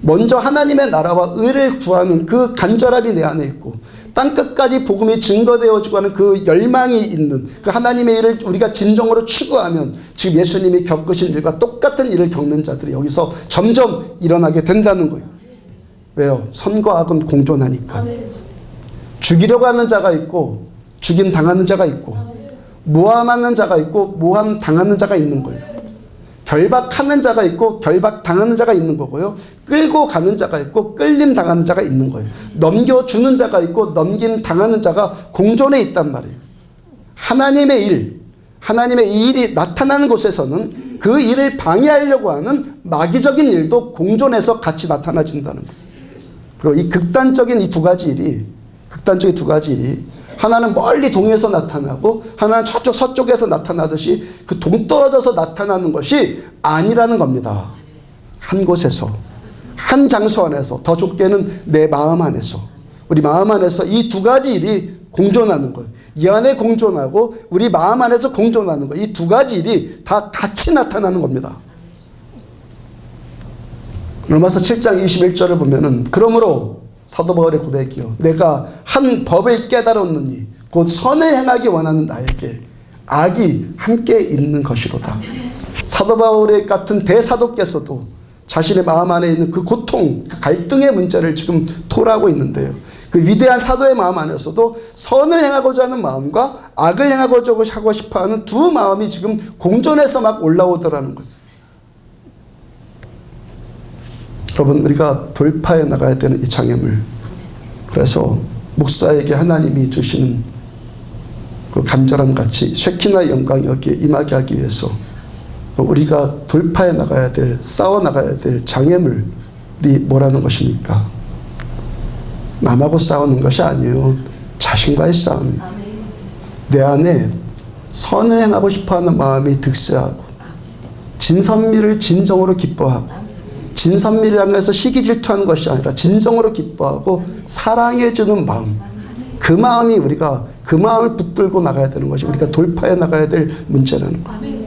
먼저 하나님의 나라와 의를 구하는 그 간절함이 내 안에 있고 땅끝까지 복음이 증거되어지고 하는 그 열망이 있는 그 하나님의 일을 우리가 진정으로 추구하면 지금 예수님이 겪으신 일과 똑같은 일을 겪는 자들이 여기서 점점 일어나게 된다는 거예요. 왜요? 선과 악은 공존하니까. 죽이려고 하는 자가 있고 죽임 당하는 자가 있고 모함하는 자가 있고 모함 당하는 자가 있는 거예요. 결박하는 자가 있고 결박 당하는 자가 있는 거고요. 끌고 가는 자가 있고 끌림 당하는 자가 있는 거예요. 넘겨주는 자가 있고 넘김 당하는 자가 공존해 있단 말이에요. 하나님의 일, 하나님의 이 일이 나타나는 곳에서는 그 일을 방해하려고 하는 마귀적인 일도 공존해서 같이 나타나진다는 거예요. 그리고 이 극단적인 이 두 가지 일이, 극단적인 두 가지 일이 하나는 멀리 동에서 나타나고 하나는 저쪽 서쪽에서 나타나듯이 그 동떨어져서 나타나는 것이 아니라는 겁니다. 한 곳에서, 한 장소 안에서, 더 좁게는 내 마음 안에서, 우리 마음 안에서 이 두 가지 일이 공존하는 거예요. 이 안에 공존하고 우리 마음 안에서 공존하는 거예요. 이 두 가지 일이 다 같이 나타나는 겁니다. 로마서 7장 21절을 보면은 그러므로 사도 바울의 고백이요. 내가 한 법을 깨달았느니 곧 선을 행하기 원하는 나에게 악이 함께 있는 것이로다. 사도 바울의 같은 대사도께서도 자신의 마음 안에 있는 그 고통, 그 갈등의 문제를 지금 토로하고 있는데요. 그 위대한 사도의 마음 안에서도 선을 행하고자 하는 마음과 악을 행하고자 하고 싶어하는 두 마음이 지금 공존해서 막 올라오더라는 거예요. 여러분, 우리가 돌파해 나가야 되는 이 장애물, 그래서 목사에게 하나님이 주시는 그 간절함 같이 쉐키나의 영광이 여기에 임하게 하기 위해서 우리가 돌파해 나가야 될, 싸워 나가야 될 장애물이 뭐라는 것입니까? 남하고 싸우는 것이 아니에요. 자신과의 싸움이에요. 내 안에 선을 행하고 싶어하는 마음이 득세하고 진선미를 진정으로 기뻐하고 진선미를 향해서 시기 질투하는 것이 아니라 진정으로 기뻐하고 사랑해주는 마음, 그 마음이 우리가 그 마음을 붙들고 나가야 되는 것이 우리가 돌파해 나가야 될 문제라는 거예요.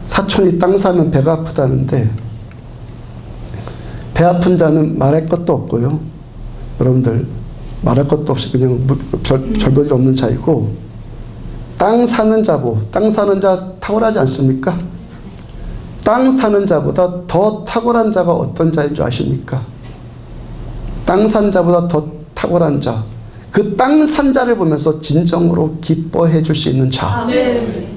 사촌이 땅 사면 배가 아프다는데 배 아픈 자는 말할 것도 없고요. 여러분들 말할 것도 없이 그냥 별볼일 없는 자이고 땅 사는 자보, 땅 사는 자 탁월하지 않습니까? 땅 사는 자보다 더 탁월한 자가 어떤 자인 줄 아십니까? 땅 산 자보다 더 탁월한 자, 그 땅 산 자를 보면서 진정으로 기뻐해 줄 수 있는 자. 아멘.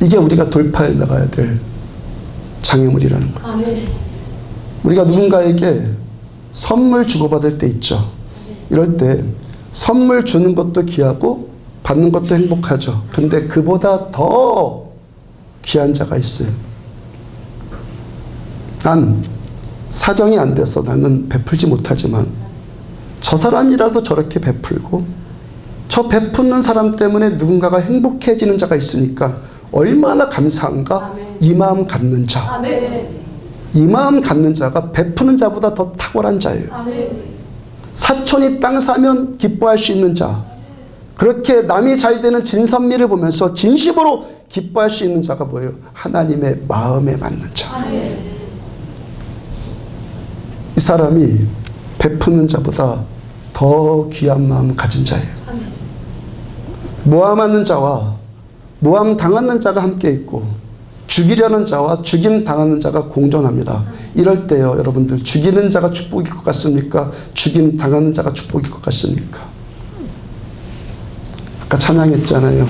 이게 우리가 돌파해 나가야 될 장애물이라는 거예요. 아멘. 우리가 누군가에게 선물 주고받을 때 있죠. 이럴 때 선물 주는 것도 귀하고 받는 것도 행복하죠. 근데 그보다 더 귀한 자가 있어요. 난 사정이 안 돼서 나는 베풀지 못하지만 저 사람이라도 저렇게 베풀고 저 베푸는 사람 때문에 누군가가 행복해지는 자가 있으니까 얼마나 감사한가. 아멘. 이 마음 갖는 자. 아멘. 이 마음 갖는 자가 베푸는 자보다 더 탁월한 자예요. 아멘. 사촌이 땅 사면 기뻐할 수 있는 자. 그렇게 남이 잘 되는 진선미를 보면서 진심으로 기뻐할 수 있는 자가 뭐예요? 하나님의 마음에 맞는 자. 아멘. 이 사람이 베푸는 자보다 더 귀한 마음 가진 자예요. 아멘. 모함하는 자와 모함 당하는 자가 함께 있고 죽이려는 자와 죽임 당하는 자가 공존합니다. 이럴 때요, 여러분들 죽이는 자가 축복일 것 같습니까? 죽임 당하는 자가 축복일 것 같습니까? 아까 찬양했잖아요.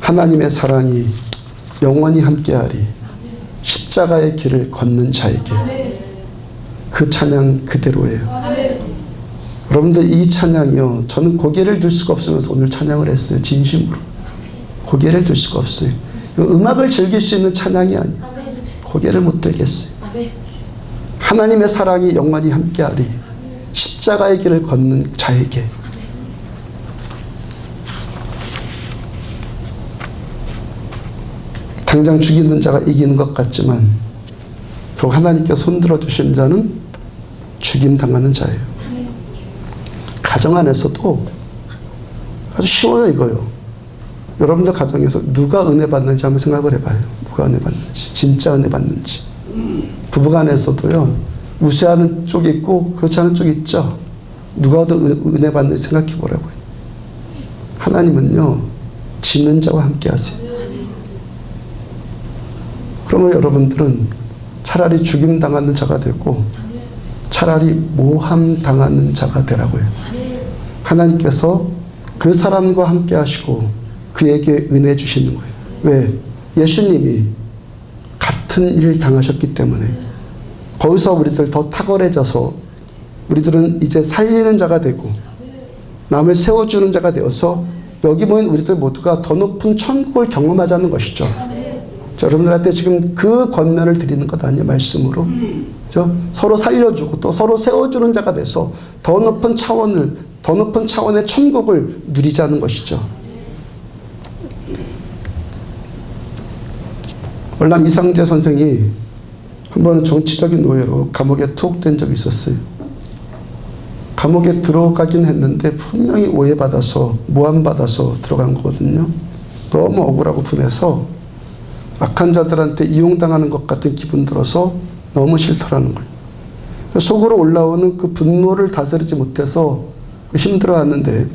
하나님의 사랑이 영원히 함께하리. 십자가의 길을 걷는 자에게. 그 찬양 그대로예요. 여러분들 이 찬양이요, 저는 고개를 들 수가 없으면서 오늘 찬양을 했어요. 진심으로 고개를 들 수가 없어요. 음악을 즐길 수 있는 찬양이 아니에요. 고개를 못 들겠어요. 하나님의 사랑이 영원히 함께하리. 십자가의 길을 걷는 자에게. 당장 죽이는 자가 이기는 것 같지만 결국 하나님께 손들어 주신 자는 죽임 당하는 자예요. 가정 안에서도 아주 쉬워요, 이거요. 여러분들 가정에서 누가 은혜 받는지 한번 생각을 해봐요. 누가 은혜 받는지, 진짜 은혜 받는지. 부부간에서도요, 우세하는 쪽이 있고 그렇지 않은 쪽이 있죠. 누가 더 은혜 받는지 생각해 보라고요. 하나님은요, 지는 자와 함께 하세요. 그러면 여러분들은 차라리 죽임 당하는 자가 되고 차라리 모함 당하는 자가 되라고요. 하나님께서 그 사람과 함께 하시고 그에게 은혜 주시는 거예요. 왜? 예수님이 같은 일 당하셨기 때문에. 거기서 우리들 더 탁월해져서 우리들은 이제 살리는 자가 되고 남을 세워주는 자가 되어서 여기 모인 우리들 모두가 더 높은 천국을 경험하자는 것이죠. 자, 여러분들한테 지금 그 권면을 드리는 것 아니에요, 말씀으로. 그렇죠? 서로 살려주고 또 서로 세워주는 자가 돼서 더 높은 차원의 천국을 누리자는 것이죠. 월남 이상재 선생이 한 번은 정치적인 오해로 감옥에 투옥된 적이 있었어요. 감옥에 들어가긴 했는데 분명히 오해받아서 모함받아서 들어간 거거든요. 너무 억울하고 분해서 악한 자들한테 이용당하는 것 같은 기분 들어서 너무 싫더라는 거예요. 속으로 올라오는 그 분노를 다스리지 못해서 힘들어하는데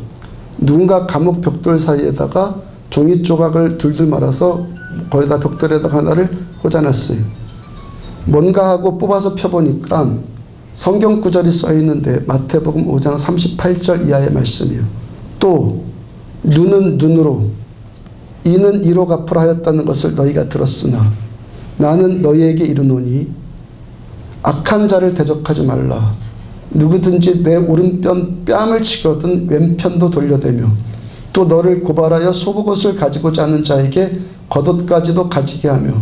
누군가 감옥 벽돌 사이에다가 종이 조각을 둘둘 말아서 거기다 벽돌에다가 하나를 꽂아놨어요. 뭔가 하고 뽑아서 펴보니까 성경 구절이 써있는데 마태복음 5장 38절 이하의 말씀이에요. 또 눈은 눈으로 이는 이로 갚으라 하였다는 것을 너희가 들었으나 나는 너희에게 이르노니 악한 자를 대적하지 말라. 누구든지 내 오른편 뺨을 치거든 왼편도 돌려대며 또 너를 고발하여 소복옷을 가지고자 하는 자에게 겉옷까지도 가지게 하며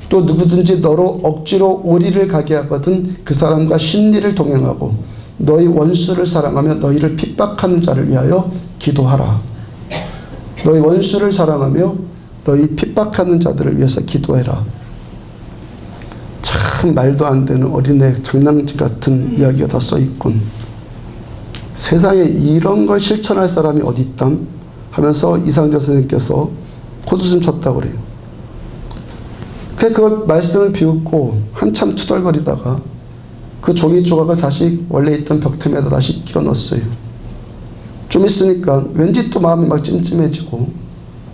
또 누구든지 너로 억지로 오리를 가게 하거든 그 사람과 심리를 동행하고 너희 원수를 사랑하며 너희를 핍박하는 자를 위하여 기도하라. 너희 원수를 사랑하며 너희 핍박하는 자들을 위해서 기도해라. 참 말도 안 되는 어린애 장난질 같은 이야기가 다 써있군. 세상에 이런 걸 실천할 사람이 어디 있담? 하면서 이상재 선생님께서 코웃음 쳤다고 그래요. 그걸 말씀을 비웃고 한참 투덜거리다가 그 종이 조각을 다시 원래 있던 벽틈에다 다시 끼워 넣었어요. 좀 있으니까 왠지 또 마음이 막 찜찜해지고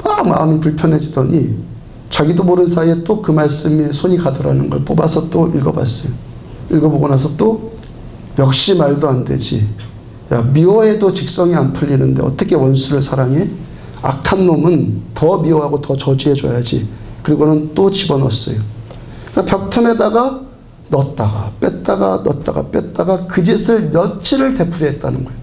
막 마음이 불편해지더니 자기도 모르는 사이에 또 그 말씀에 손이 가더라는 걸 뽑아서 또 읽어봤어요. 읽어보고 나서 또 역시 말도 안 되지. 야, 미워해도 직성이 안 풀리는데 어떻게 원수를 사랑해? 악한 놈은 더 미워하고 더 저주해줘야지. 그리고는 또 집어넣었어요. 그러니까 벽틈에다가 넣었다가 뺐다가 넣었다가 뺐다가 그 짓을 며칠을 되풀이했다는 거예요.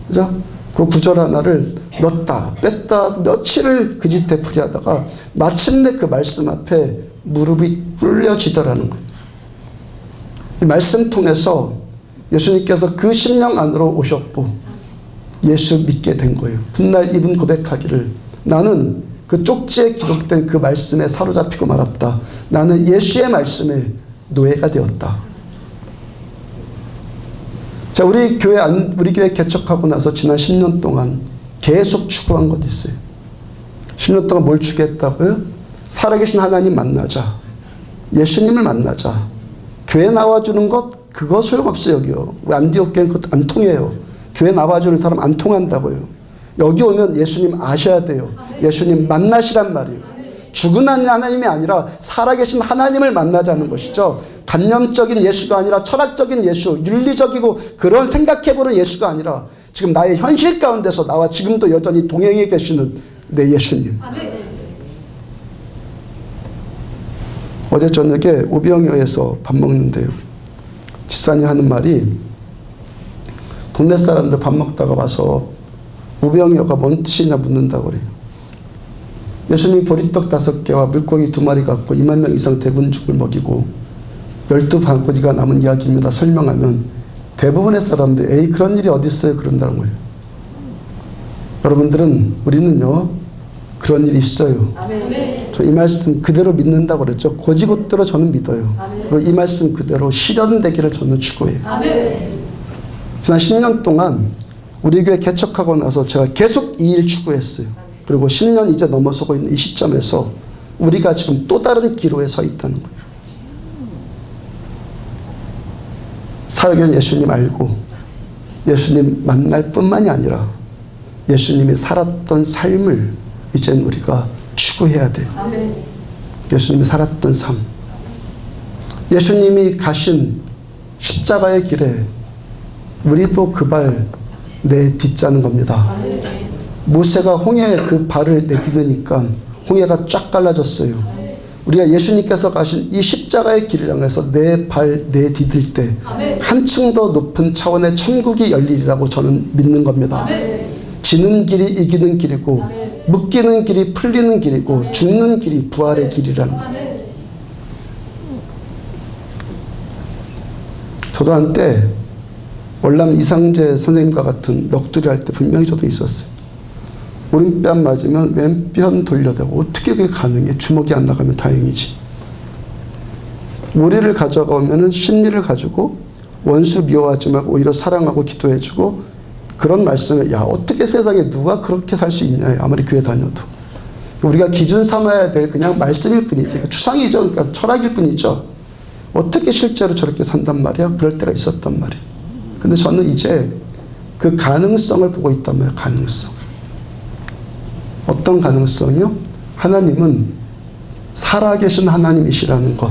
그죠? 그 구절 하나를 넣었다 뺐다 며칠을 그 짓 되풀이하다가 마침내 그 말씀 앞에 무릎이 꿇려지더라는 거예요. 이 말씀 통해서 예수님께서 그 심령 안으로 오셨고 예수 믿게 된 거예요. 훗날 이분 고백하기를 나는 그 쪽지에 기록된 그 말씀에 사로잡히고 말았다. 나는 예수의 말씀에 노예가 되었다. 자, 우리 교회 개척하고 나서 지난 10년 동안 계속 추구한 것 있어요. 10년 동안 뭘 추구했다고요? 살아계신 하나님 만나자. 예수님을 만나자. 교회 나와주는 것 그거 소용없어요. 여기요. 우리 안디옥 교회는 그것도 안 통해요. 교회 나와주는 사람 안 통한다고요. 여기 오면 예수님 아셔야 돼요. 예수님 만나시란 말이에요. 죽은 하나님이 아니라 살아계신 하나님을 만나자는 것이죠. 관념적인 예수가 아니라 철학적인 예수, 윤리적이고 그런 생각해보는 예수가 아니라 지금 나의 현실 가운데서 나와 지금도 여전히 동행해 계시는 내 예수님. 어제 저녁에 오병이어에서 밥 먹는데요. 집사님 하는 말이 동네 사람들 밥 먹다가 와서 오병이어가 뭔 뜻이냐 묻는다고 그래요. 예수님 보리떡 5개와 물고기 2마리 갖고 2만 명 이상 대군죽을 먹이고 12방울이가 남은 이야기입니다. 설명하면 대부분의 사람들 에이 그런 일이 어디 있어요? 그런다는 거예요. 여러분들은 우리는요 그런 일이 있어요. 저 이 말씀 그대로 믿는다고 그랬죠. 고지곳대로 저는 믿어요. 그리고 이 말씀 그대로 실현되기를 저는 추구해요. 지난 10년 동안 우리 교회 개척하고 나서 제가 계속 이 일 추구했어요. 그리고 10년 이제 넘어서고 있는 이 시점에서 우리가 지금 또 다른 기로에 서 있다는 거예요. 살아계신 예수님 알고 예수님 만날 뿐만이 아니라 예수님이 살았던 삶을 이젠 우리가 추구해야 돼요. 예수님이 살았던 삶. 예수님이 가신 십자가의 길에 우리도 그 발 내딛자는 겁니다. 모세가 홍해에 그 발을 내딛으니까 홍해가 쫙 갈라졌어요. 우리가 예수님께서 가신 이 십자가의 길을 향해서 내 발 내디딜 때 한층 더 높은 차원의 천국이 열리리라고 저는 믿는 겁니다. 지는 길이 이기는 길이고 묶이는 길이 풀리는 길이고 죽는 길이 부활의 길이라는 거예요. 저도 한때 월남 이상재 선생님과 같은 넋두리 할 때 분명히 저도 있었어요. 오른뺨 맞으면 왼편 돌려대고 어떻게 그게 가능해? 주먹이 안 나가면 다행이지. 오리를 가져가면은 심리를 가지고 원수 미워하지 말고 오히려 사랑하고 기도해주고 그런 말씀에 야 어떻게 세상에 누가 그렇게 살 수 있냐 아무리 교회 다녀도 우리가 기준 삼아야 될 그냥 말씀일 뿐이지 추상이죠. 그러니까 철학일 뿐이죠. 어떻게 실제로 저렇게 산단 말이야? 그럴 때가 있었단 말이야. 근데 저는 이제 그 가능성을 보고 있단 말이에요. 가능성. 어떤 가능성이요? 하나님은 살아계신 하나님이시라는 것.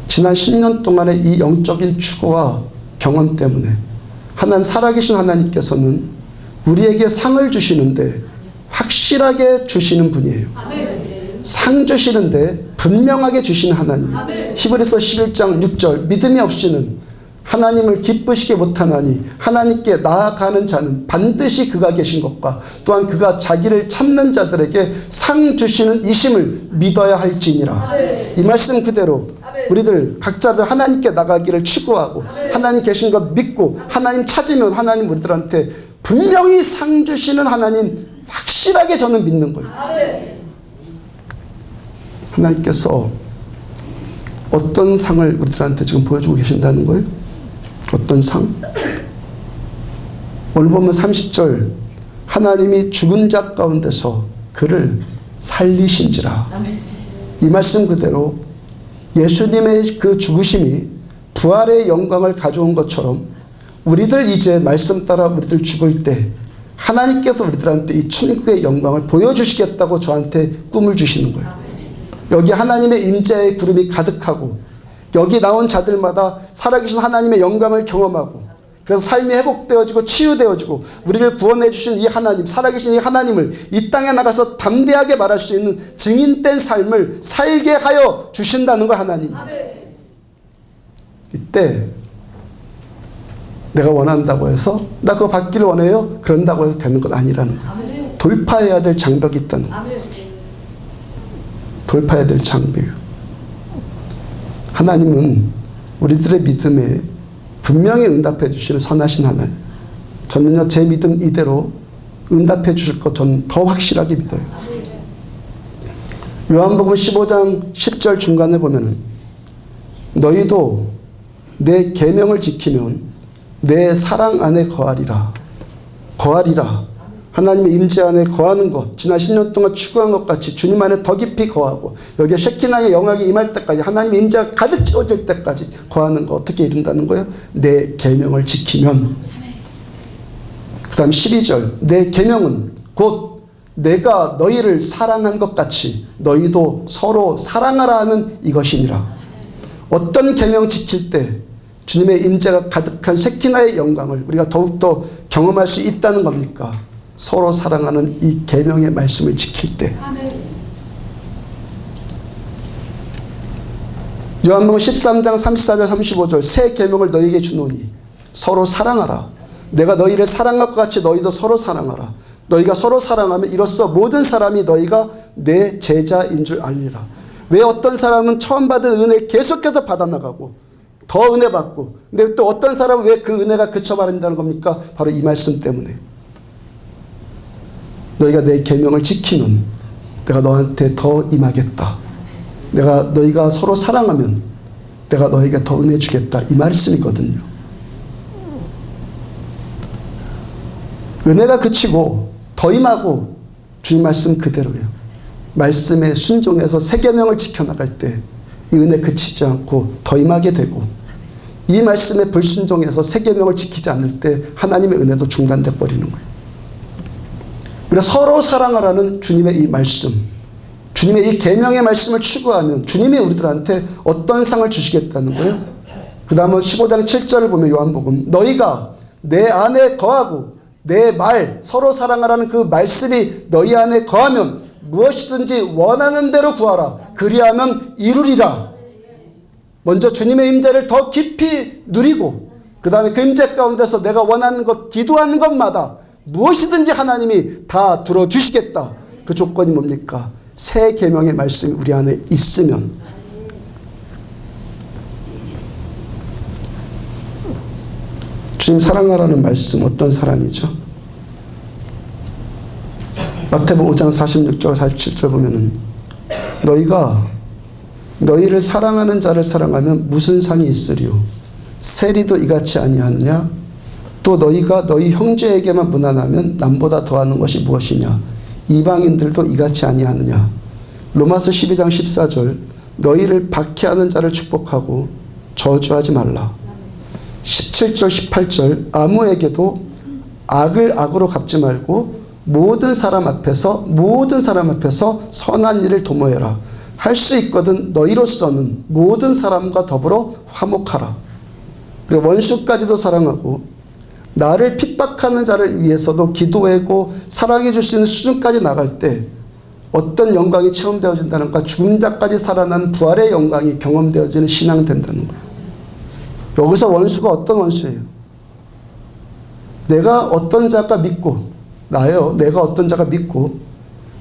지난 10년 동안의 이 영적인 추구와 경험 때문에 하나님 살아계신 하나님께서는 우리에게 상을 주시는데 확실하게 주시는 분이에요. 상 주시는데 분명하게 주시는 하나님. 히브리서 11장 6절 믿음이 없이는 하나님을 기쁘시게 못하나니 하나님께 나아가는 자는 반드시 그가 계신 것과 또한 그가 자기를 찾는 자들에게 상 주시는 이심을 믿어야 할지니라. 이 말씀 그대로 우리들 각자들 하나님께 나가기를 추구하고 하나님 계신 것 믿고 하나님 찾으면 하나님 우리들한테 분명히 상 주시는 하나님 확실하게 저는 믿는 거예요. 하나님께서 어떤 상을 우리들한테 지금 보여주고 계신다는 거예요? 어떤 상? 오늘 보면 30절 하나님이 죽은 자 가운데서 그를 살리신지라. 이 말씀 그대로 예수님의 그 죽으심이 부활의 영광을 가져온 것처럼 우리들 이제 말씀 따라 우리들 죽을 때 하나님께서 우리들한테 이 천국의 영광을 보여주시겠다고 저한테 꿈을 주시는 거예요. 여기 하나님의 임재의 구름이 가득하고 여기 나온 자들마다 살아계신 하나님의 영광을 경험하고 그래서 삶이 회복되어지고 치유되어지고 우리를 구원해 주신 이 하나님, 살아계신 이 하나님을 이 땅에 나가서 담대하게 말할 수 있는 증인된 삶을 살게 하여 주신다는 거 하나님. 이때 내가 원한다고 해서 나 그거 받기를 원해요. 그런다고 해서 되는 건 아니라는 거예요. 돌파해야 될 장벽이 있다는 거예요. 돌파해야 될 장벽이에요. 하나님은 우리들의 믿음에 분명히 응답해 주시는 선하신 하나님. 저는요, 제 믿음 이대로 응답해 주실 것 저는 더 확실하게 믿어요. 요한복음 15장 10절 중간에 보면은 너희도 내 계명을 지키면 내 사랑 안에 거하리라. 거하리라. 하나님의 임재 안에 거하는 것, 지난 10년 동안 추구한 것 같이 주님 안에 더 깊이 거하고 여기에 셰키나의 영광이 임할 때까지 하나님의 임재가 가득 채워질 때까지 거하는 거 어떻게 이룬다는 거예요? 내 계명을 지키면. 그 다음 12절 내 계명은 곧 내가 너희를 사랑한 것 같이 너희도 서로 사랑하라 하는 이것이니라. 어떤 계명 지킬 때 주님의 임재가 가득한 셰키나의 영광을 우리가 더욱더 경험할 수 있다는 겁니까? 서로 사랑하는 이 계명의 말씀을 지킬 때. 요한복음 13장 34절 35절 새 계명을 너희에게 주노니 서로 사랑하라. 내가 너희를 사랑할 것 같이 너희도 서로 사랑하라. 너희가 서로 사랑하면 이로써 모든 사람이 너희가 내 제자인 줄 알리라. 왜 어떤 사람은 처음 받은 은혜 계속해서 받아나가고 더 은혜 받고 근데 또 어떤 사람은 왜 그 은혜가 그쳐버린다는 겁니까? 바로 이 말씀 때문에. 너희가 내 계명을 지키면 내가 너한테 더 임하겠다. 너희가 서로 사랑하면 내가 너에게 더 은혜 주겠다. 이 말씀이거든요. 은혜가 그치고 더 임하고 주님 말씀 그대로예요. 말씀에 순종해서 새 계명을 지켜나갈 때 이 은혜 그치지 않고 더 임하게 되고 이 말씀에 불순종해서 새 계명을 지키지 않을 때 하나님의 은혜도 중단돼 버리는 거예요. 그래서 서로 사랑하라는 주님의 이 말씀, 주님의 이 계명의 말씀을 추구하면 주님이 우리들한테 어떤 상을 주시겠다는 거예요? 그 다음은 15장 7절을 보면 요한복음 너희가 내 안에 거하고 내 말 서로 사랑하라는 그 말씀이 너희 안에 거하면 무엇이든지 원하는 대로 구하라. 그리하면 이루리라. 먼저 주님의 임재를 더 깊이 누리고 그 다음에 그 임재 가운데서 내가 원하는 것 기도하는 것마다 무엇이든지 하나님이 다 들어주시겠다. 그 조건이 뭡니까? 새 계명의 말씀이 우리 안에 있으면. 주님 사랑하라는 말씀 어떤 사랑이죠? 마태복음 5장 46절 47절 보면은 너희가 너희를 사랑하는 자를 사랑하면 무슨 상이 있으리요? 세리도 이같이 아니하느냐? 또 너희가 너희 형제에게만 무난하면 남보다 더하는 것이 무엇이냐? 이방인들도 이같이 아니하느냐? 로마서 12장 14절 너희를 박해하는 자를 축복하고 저주하지 말라. 17절 18절 아무에게도 악을 악으로 갚지 말고 모든 사람 앞에서 선한 일을 도모해라. 할 수 있거든 너희로서는 모든 사람과 더불어 화목하라. 그리고 원수까지도 사랑하고 나를 핍박하는 자를 위해서도 기도하고 사랑해 줄 수 있는 수준까지 나갈 때 어떤 영광이 체험되어진다는 것, 죽은 자까지 살아난 부활의 영광이 경험되어지는 신앙 된다는 거예요. 여기서 원수가 어떤 원수예요? 내가 어떤 자가 믿고 나요. 내가 어떤 자가 믿고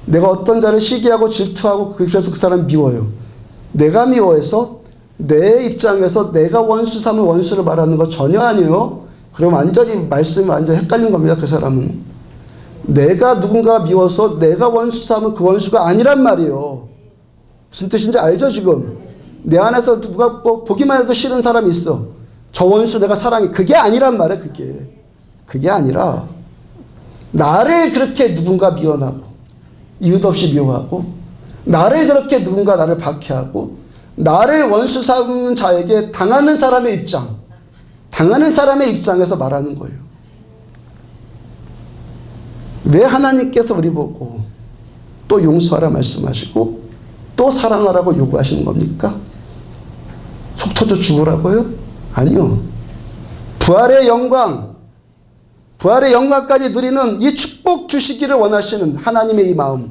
내가 어떤 자를 시기하고 질투하고 그래서 그 사람 미워요. 내가 미워해서 내 입장에서 내가 원수 삼은 원수를 말하는 거 전혀 아니에요. 그럼 완전히 말씀이 완전히 헷갈린 겁니다. 그 사람은. 내가 누군가 미워서 내가 원수 삼은 그 원수가 아니란 말이에요. 무슨 뜻인지 알죠 지금? 내 안에서 누가 뭐 보기만 해도 싫은 사람이 있어. 저 원수 내가 사랑해. 그게 아니란 말이에요. 그게 아니라 나를 그렇게 누군가 미워하고 이유도 없이 미워하고 나를 그렇게 누군가 나를 박해하고 나를 원수 삼는 자에게 당하는 사람의 입장에서 말하는 거예요. 왜 하나님께서 우리 보고 또 용서하라 말씀하시고 또 사랑하라고 요구하시는 겁니까? 속 터져 죽으라고요? 아니요. 부활의 영광까지 누리는 이 축복 주시기를 원하시는 하나님의 이 마음.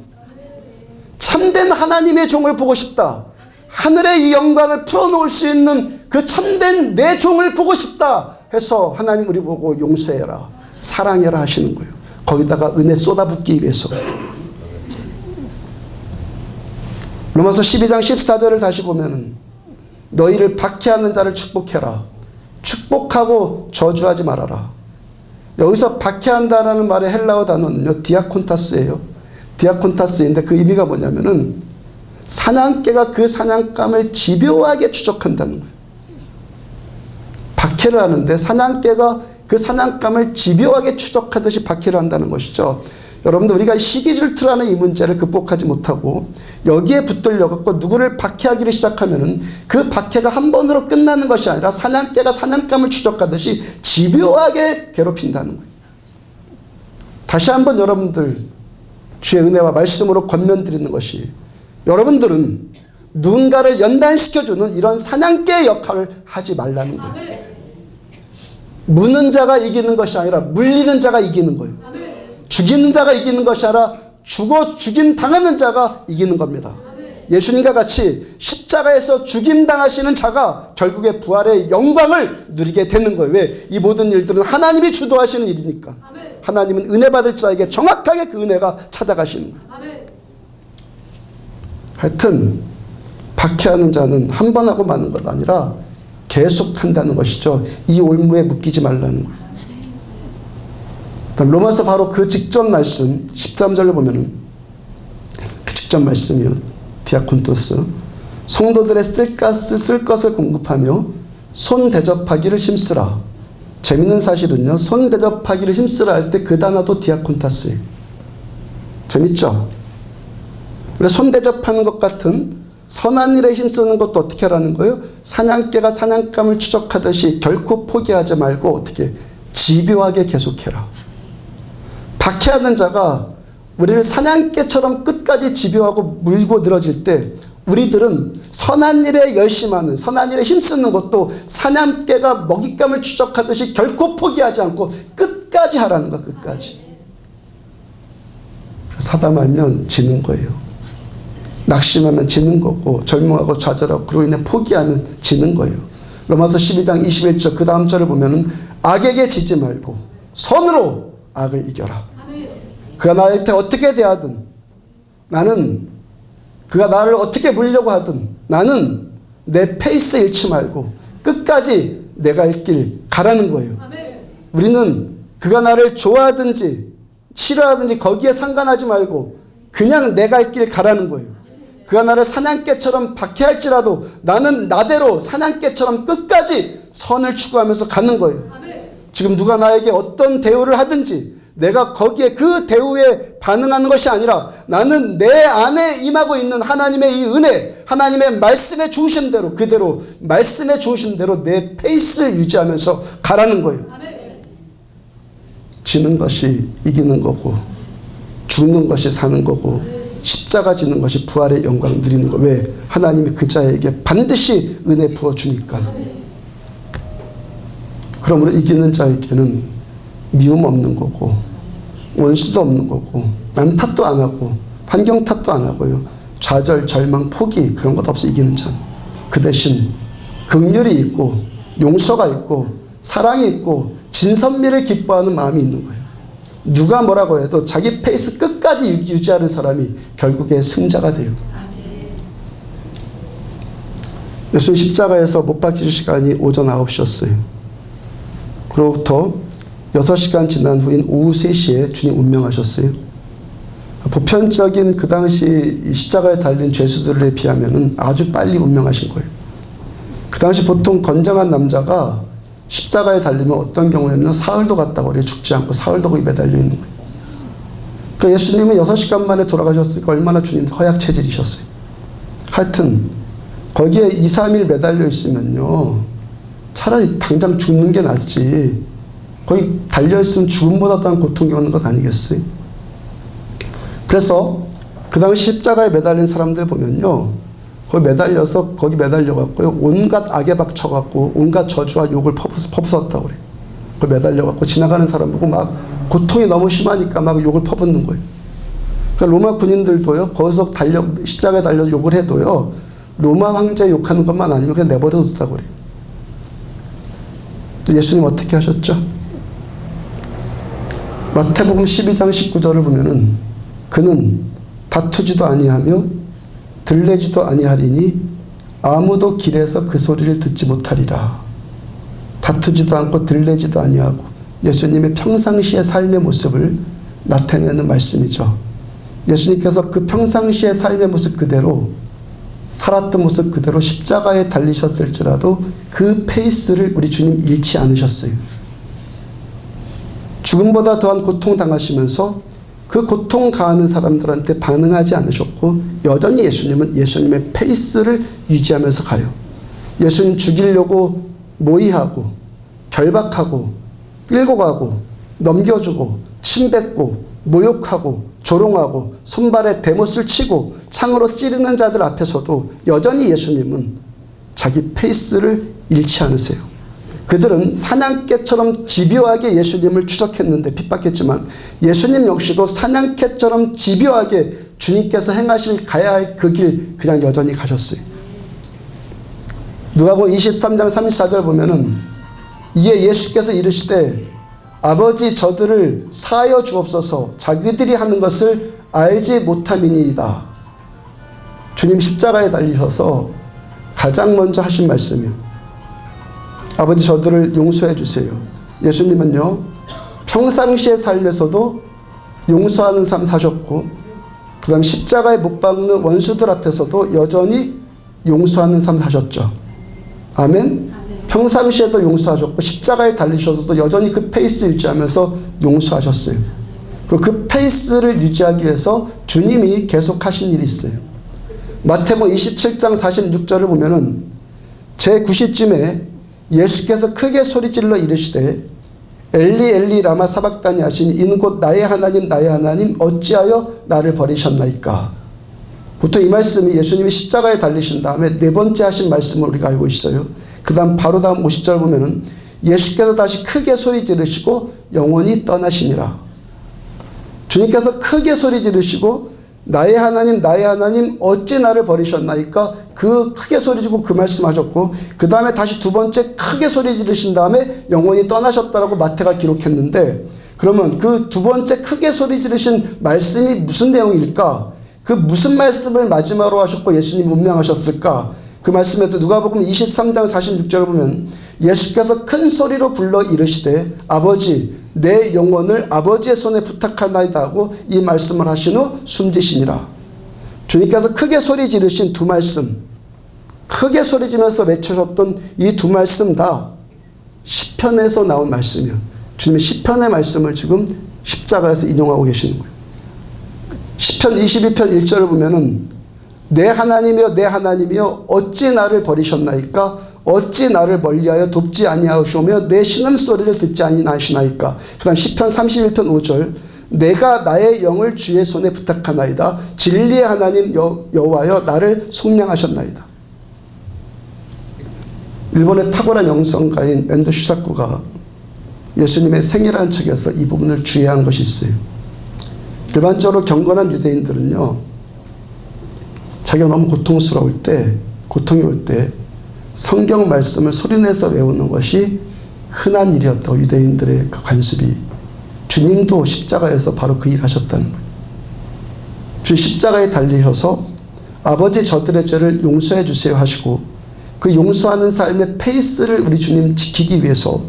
참된 하나님의 종을 보고 싶다. 하늘의 이 영광을 풀어놓을 수 있는 그 참된 내 종을 보고 싶다 해서 하나님 우리 보고 용서해라, 사랑해라 하시는 거예요. 거기다가 은혜 쏟아붓기 위해서. 로마서 12장 14절을 다시 보면은 너희를 박해하는 자를 축복해라. 축복하고 저주하지 말아라. 여기서 박해한다라는 말의 헬라어 단어는요, 디아콘타스예요. 디아콘타스인데 그 의미가 뭐냐면은 사냥개가 그 사냥감을 집요하게 추적한다는 거예요. 박해를 하는데 사냥개가 그 사냥감을 집요하게 추적하듯이 박해를 한다는 것이죠. 여러분들, 우리가 시기 질투라는 이 문제를 극복하지 못하고 여기에 붙들려갖고 누구를 박해하기를 시작하면은 그 박해가 한 번으로 끝나는 것이 아니라 사냥개가 사냥감을 추적하듯이 집요하게 괴롭힌다는 거예요. 다시 한번 여러분들 주의 은혜와 말씀으로 권면드리는 것이, 여러분들은 누군가를 연단시켜주는 이런 사냥개의 역할을 하지 말라는 거예요. 무는 자가 이기는 것이 아니라 물리는 자가 이기는 거예요. 죽이는 자가 이기는 것이 아니라 죽임 당하는 자가 이기는 겁니다. 예수님과 같이 십자가에서 죽임 당하시는 자가 결국에 부활의 영광을 누리게 되는 거예요. 왜? 이 모든 일들은 하나님이 주도하시는 일이니까. 하나님은 은혜 받을 자에게 정확하게 그 은혜가 찾아가시는 거예요. 하여튼 박해하는 자는 한 번 하고 마는 것 아니라 계속한다는 것이죠. 이 올무에 묶이지 말라는 거예요. 로마서 바로 그 직전 말씀 13절을 보면은 그 직전 말씀이요, 디아콘토스, 성도들의 쓸 것을 공급하며 손 대접하기를 힘쓰라. 재밌는 사실은요, 손 대접하기를 힘쓰라 할 때 그 단어도 디아콘타스예요. 재밌죠? 그래서 손 대접하는 것 같은 선한 일에 힘쓰는 것도 어떻게 하라는 거예요? 사냥개가 사냥감을 추적하듯이 결코 포기하지 말고 어떻게 집요하게 계속해라. 박해하는 자가 우리를 사냥개처럼 끝까지 집요하고 물고 늘어질 때 우리들은 선한 일에 열심하는, 선한 일에 힘쓰는 것도 사냥개가 먹잇감을 추적하듯이 결코 포기하지 않고 끝까지 하라는 거야. 끝까지. 사다 말면 지는 거예요. 낙심하면 지는 거고, 절망하고 좌절하고 그로 인해 포기하면 지는 거예요. 로마서 12장 21절 그 다음 절을 보면은 악에게 지지 말고 선으로 악을 이겨라. 그가 나한테 어떻게 대하든, 나는 그가 나를 어떻게 물려고 하든 나는 내 페이스 잃지 말고 끝까지 내가 갈 길 가라는 거예요. 우리는 그가 나를 좋아하든지 싫어하든지 거기에 상관하지 말고 그냥 내가 갈 길 가라는 거예요. 그가 나를 사냥개처럼 박해할지라도 나는 나대로 사냥개처럼 끝까지 선을 추구하면서 가는 거예요. 지금 누가 나에게 어떤 대우를 하든지 내가 거기에 그 대우에 반응하는 것이 아니라 나는 내 안에 임하고 있는 하나님의 이 은혜, 하나님의 말씀의 중심대로, 그대로 말씀의 중심대로 내 페이스를 유지하면서 가라는 거예요. 지는 것이 이기는 거고, 죽는 것이 사는 거고, 십자가 지는 것이 부활의 영광 누리는 거. 왜? 하나님이 그 자에게 반드시 은혜 부어주니까. 그러므로 이기는 자에게는 미움 없는 거고, 원수도 없는 거고, 남 탓도 안 하고, 환경 탓도 안 하고요, 좌절, 절망, 포기 그런 것 없이 이기는 자는 그 대신 긍휼이 있고 용서가 있고 사랑이 있고 진선미를 기뻐하는 마음이 있는 거예요. 누가 뭐라고 해도 자기 페이스 끝까지 유지하는 사람이 결국에 승자가 돼요. 예수님 십자가에서 못 박히실 시간이 오전 9시였어요. 그로부터 6시간 지난 후인 오후 3시에 주님 운명하셨어요. 보편적인 그 당시 십자가에 달린 죄수들에 비하면 아주 빨리 운명하신 거예요. 그 당시 보통 건장한 남자가 십자가에 달리면 어떤 경우에는 사흘도 갔다고 그래요. 죽지 않고 사흘도 거기 매달려 있는 거예요. 그러니까 예수님은 6시간 만에 돌아가셨으니까 얼마나 주님 허약 체질이셨어요. 하여튼 거기에 2, 3일 매달려 있으면요, 차라리 당장 죽는 게 낫지, 거기 달려있으면 죽음보다 더한 고통 겪는 것 아니겠어요? 그래서 그 당시 십자가에 매달린 사람들 보면요, 거기 매달려서 거기 매달려갖고요, 온갖 악에 박쳐갖고 온갖 저주와 욕을 퍼붓었다고 그래요. 거기 매달려갖고 지나가는 사람 보고 막 고통이 너무 심하니까 막 욕을 퍼붓는 거예요. 그러니까 로마 군인들도요, 거기서 십자가에 달려 욕을 해도요, 로마 황제 욕하는 것만 아니면 그냥 내버려뒀다고 그래요. 예수님 어떻게 하셨죠? 마태복음 12장 19절을 보면은 그는 다투지도 아니하며 들레지도 아니하리니 아무도 길에서 그 소리를 듣지 못하리라. 다투지도 않고 들레지도 아니하고 예수님의 평상시의 삶의 모습을 나타내는 말씀이죠. 예수님께서 그 평상시의 삶의 모습 그대로 살았던 모습 그대로 십자가에 달리셨을지라도 그 페이스를 우리 주님 잃지 않으셨어요. 죽음보다 더한 고통당하시면서 그 고통 가하는 사람들한테 반응하지 않으셨고 여전히 예수님은 예수님의 페이스를 유지하면서 가요. 예수님 죽이려고 모의하고 결박하고 끌고 가고 넘겨주고 침뱉고 모욕하고 조롱하고 손발에 대못을 치고 창으로 찌르는 자들 앞에서도 여전히 예수님은 자기 페이스를 잃지 않으세요. 그들은 사냥개처럼 집요하게 예수님을 추적했는데 핍박했지만 예수님 역시도 사냥개처럼 집요하게 주님께서 행하실 가야 할 그 길 그냥 여전히 가셨어요. 누가복음 23장 34절 보면은 이에 예수께서 이르시되 아버지 저들을 사하여 주옵소서 자기들이 하는 것을 알지 못함이니이다. 주님 십자가에 달리셔서 가장 먼저 하신 말씀이요. 아버지 저들을 용서해 주세요. 예수님은요 평상시의 삶에서도 용서하는 삶 사셨고 그 다음 십자가에 못 박는 원수들 앞에서도 여전히 용서하는 삶 사셨죠. 아멘. 평상시에도 용서하셨고 십자가에 달리셔서도 여전히 그 페이스 유지하면서 용서하셨어요. 그리고 그 페이스를 유지하기 위해서 주님이 계속 하신 일이 있어요. 마태복음 27장 46절을 보면은 제9시쯤에 예수께서 크게 소리질러 이르시되 엘리 엘리 라마 사박다니 하시니 이는 곧 나의 하나님 나의 하나님 어찌하여 나를 버리셨나이까. 보통 이 말씀이 예수님이 십자가에 달리신 다음에 네 번째 하신 말씀을 우리가 알고 있어요. 그 다음 바로 다음 50절 보면은 예수께서 다시 크게 소리 지르시고 영원히 떠나시니라. 주님께서 크게 소리 지르시고 나의 하나님 어찌 나를 버리셨나이까 그 크게 소리 지르고 그 말씀하셨고 그 다음에 다시 두 번째 크게 소리 지르신 다음에 영원히 떠나셨다라고 마태가 기록했는데 그러면 그 두 번째 크게 소리 지르신 말씀이 무슨 내용일까? 그 무슨 말씀을 마지막으로 하셨고 예수님이 운명하셨을까? 그 말씀에도 누가복음 23장 46절을 보면 예수께서 큰 소리로 불러 이르시되 아버지 내 영혼을 아버지의 손에 부탁하나이다 하고 이 말씀을 하신 후 숨지시니라. 주님께서 크게 소리 지르신 두 말씀, 크게 소리 지면서 외쳐셨던 이 두 말씀 다 시편에서 나온 말씀이요. 주님의 시편의 말씀을 지금 십자가에서 인용하고 계시는 거예요. 시편 22편 1절을 보면은 내 하나님이여 내 하나님이여 어찌 나를 버리셨나이까 어찌 나를 멀리하여 돕지 아니하시오며 내 신음소리를 듣지 아니하시나이까. 그 다음 시편 31편 5절 내가 나의 영을 주의 손에 부탁하나이다 진리의 하나님 여호와여 나를 속량하셨나이다. 일본의 탁월한 영성가인 엔도 슈사쿠가 예수님의 생애라는 책에서 이 부분을 주의한 것이 있어요. 일반적으로 경건한 유대인들은요 자기가 너무 고통스러울 때, 고통이 올 때 성경 말씀을 소리내서 외우는 것이 흔한 일이었다고 유대인들의 그 관습이. 주님도 십자가에서 바로 그 일 하셨다는 거예요. 주 십자가에 달리셔서 아버지 저들의 죄를 용서해 주세요 하시고 그 용서하는 삶의 페이스를 우리 주님 지키기 위해서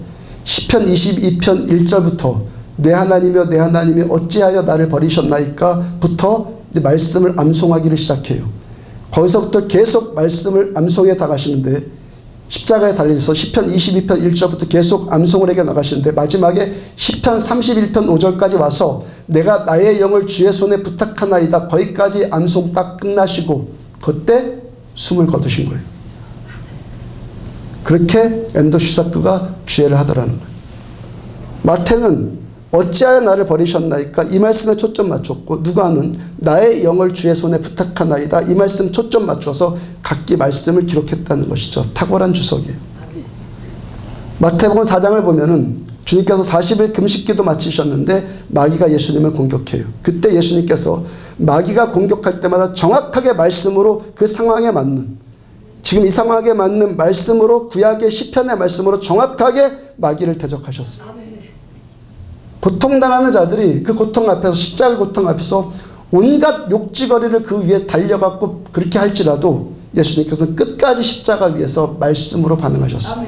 시편 22편 1절부터 내 하나님이여 내 하나님이 어찌하여 나를 버리셨나이까 부터 이제 말씀을 암송하기를 시작해요. 거기서부터 계속 말씀을 암송해 나가시는데 십자가에 달려서 시편 22편 1절부터 계속 암송을 해 나가시는데 마지막에 시편 31편 5절까지 와서 내가 나의 영을 주의 손에 부탁하나이다 거기까지 암송 딱 끝나시고 그때 숨을 거두신 거예요. 그렇게 엔도 슈사쿠가 주애를 하더라는 거예요. 마태는 어찌하여 나를 버리셨나이까 이 말씀에 초점 맞췄고 누가는 나의 영을 주의 손에 부탁하나이다 이 말씀 초점 맞춰서 각기 말씀을 기록했다는 것이죠. 탁월한 주석이에요. 마태복음 4장을 보면은 주님께서 40일 금식기도 마치셨는데 마귀가 예수님을 공격해요. 그때 예수님께서 마귀가 공격할 때마다 정확하게 말씀으로 그 상황에 맞는 지금 이 상황에 맞는 말씀으로 구약의 시편의 말씀으로 정확하게 마귀를 대적하셨어요. 고통당하는 자들이 그 고통 앞에서 십자가 고통 앞에서 온갖 욕지거리를 그 위에 달려갖고 그렇게 할지라도 예수님께서는 끝까지 십자가 위에서 말씀으로 반응하셨어요.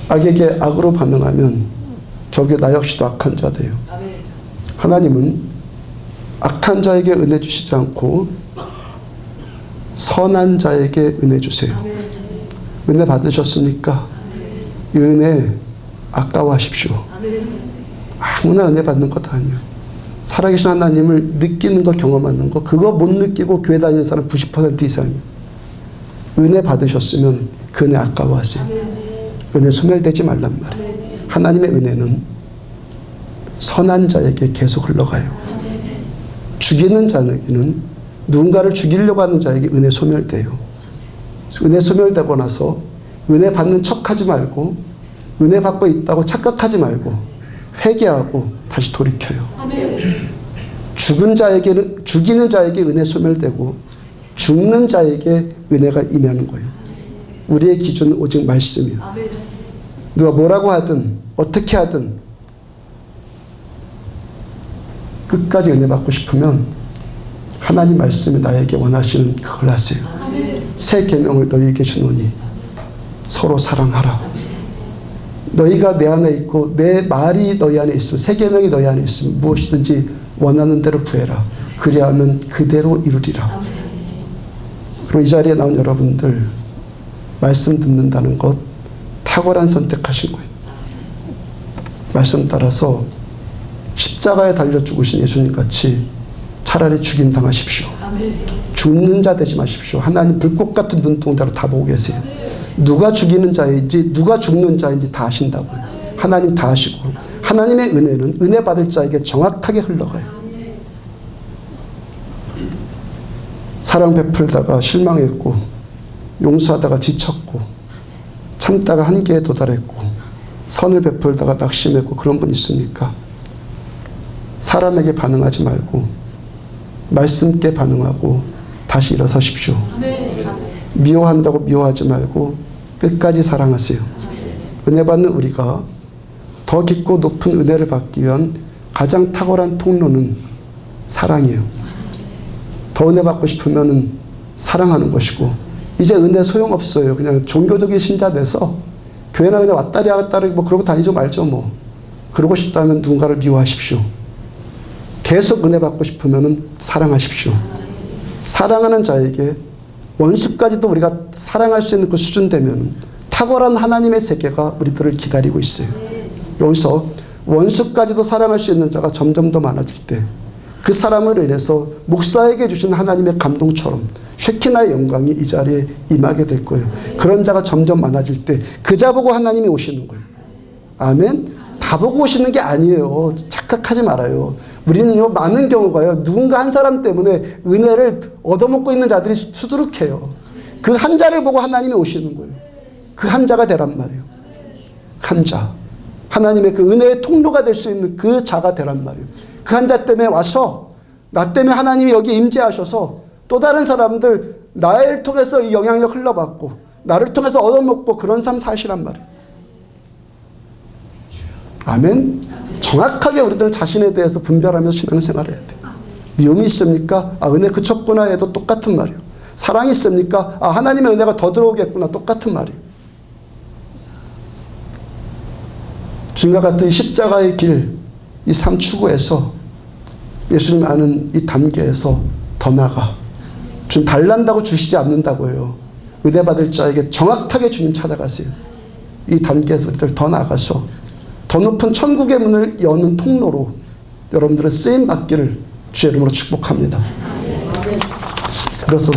악에게 악으로 반응하면 결국에 나 역시도 악한 자 돼요. 하나님은 악한 자에게 은혜 주시지 않고 선한 자에게 은혜 주세요. 은혜 받으셨습니까? 이 은혜 아까워하십시오. 아무나 은혜 받는 것도 아니에요. 살아계신 하나님을 느끼는 거, 경험하는 거, 그거 못 느끼고 교회 다니는 사람 90% 이상이에요. 은혜 받으셨으면 그 은혜 아까워하세요. 은혜 소멸되지 말란 말이에요. 하나님의 은혜는 선한 자에게 계속 흘러가요. 죽이는 자에게는, 누군가를 죽이려고 하는 자에게 은혜 소멸돼요. 은혜 소멸되고 나서 은혜 받는 척하지 말고, 은혜 받고 있다고 착각하지 말고 회개하고 다시 돌이켜요. 죽은 자에게는, 죽이는 자에게 은혜 소멸되고 죽는 자에게 은혜가 임하는 거예요. 우리의 기준은 오직 말씀이에요. 누가 뭐라고 하든 어떻게 하든 끝까지 은혜 받고 싶으면 하나님 말씀이 나에게 원하시는 그걸 하세요. 새 계명을 너희에게 주노니 서로 사랑하라. 너희가 내 안에 있고 내 말이 너희 안에 있으면, 새 계명이 너희 안에 있으면 무엇이든지 원하는 대로 구해라. 그리하면 그대로 이루리라. 그럼 이 자리에 나온 여러분들, 말씀 듣는다는 것 탁월한 선택하신 거예요. 말씀 따라서 십자가에 달려 죽으신 예수님같이 차라리 죽임 당하십시오. 죽는 자 되지 마십시오. 하나님 불꽃 같은 눈동자로 다 보고 계세요. 누가 죽이는 자인지 누가 죽는 자인지 다 아신다고요. 하나님 다 아시고, 하나님의 은혜는 은혜 받을 자에게 정확하게 흘러가요. 사랑 베풀다가 실망했고, 용서하다가 지쳤고, 참다가 한계에 도달했고, 선을 베풀다가 낙심했고, 그런 분 있습니까? 사람에게 반응하지 말고 말씀께 반응하고 다시 일어서십시오. 미워한다고 미워하지 말고 끝까지 사랑하세요. 은혜 받는 우리가 더 깊고 높은 은혜를 받기 위한 가장 탁월한 통로는 사랑이에요. 더 은혜 받고 싶으면 사랑하는 것이고, 이제 은혜 소용없어요. 그냥 종교적인 신자 돼서 교회나 그냥 왔다리 갔다리 뭐 그러고 다니죠 말죠 뭐. 그러고 싶다면 누군가를 미워하십시오. 계속 은혜 받고 싶으면 사랑하십시오. 사랑하는 자에게 원수까지도 우리가 사랑할 수 있는 그 수준 되면 탁월한 하나님의 세계가 우리들을 기다리고 있어요. 여기서 원수까지도 사랑할 수 있는 자가 점점 더 많아질 때, 그 사람을 인해서 목사에게 주신 하나님의 감동처럼 쉐키나의 영광이 이 자리에 임하게 될 거예요. 그런 자가 점점 많아질 때 그 자 보고 하나님이 오시는 거예요. 아멘? 다 보고 오시는 게 아니에요. 착각하지 말아요. 우리는요, 많은 경우가요, 누군가 한 사람 때문에 은혜를 얻어먹고 있는 자들이 수두룩해요. 그 한 자를 보고 하나님이 오시는 거예요. 그 한 자가 되란 말이에요. 한 자. 하나님의 그 은혜의 통로가 될 수 있는 그 자가 되란 말이에요. 그 한 자 때문에 와서, 나 때문에 하나님이 여기 임재하셔서 또 다른 사람들, 나를 통해서 이 영향력 흘러받고 나를 통해서 얻어먹고 그런 삶 사시란 말이에요. 아멘? 정확하게 우리들 자신에 대해서 분별하면서 신앙생활을 해야 돼요. 미움이 있습니까? 아, 은혜 그쳤구나 해도 똑같은 말이에요. 사랑이 있습니까? 아, 하나님의 은혜가 더 들어오겠구나, 똑같은 말이에요. 주님과 같은 십자가의 길, 이 삶 추구에서 예수님 아는 이 단계에서 더 나아가, 주님 달란다고 주시지 않는다고 해요. 은혜 받을 자에게 정확하게 주님 찾아가세요. 이 단계에서 우리들 더 나아가서 더 높은 천국의 문을 여는 통로로 여러분들의 쓰임 받기를 주의 이름으로 축복합니다. 그래서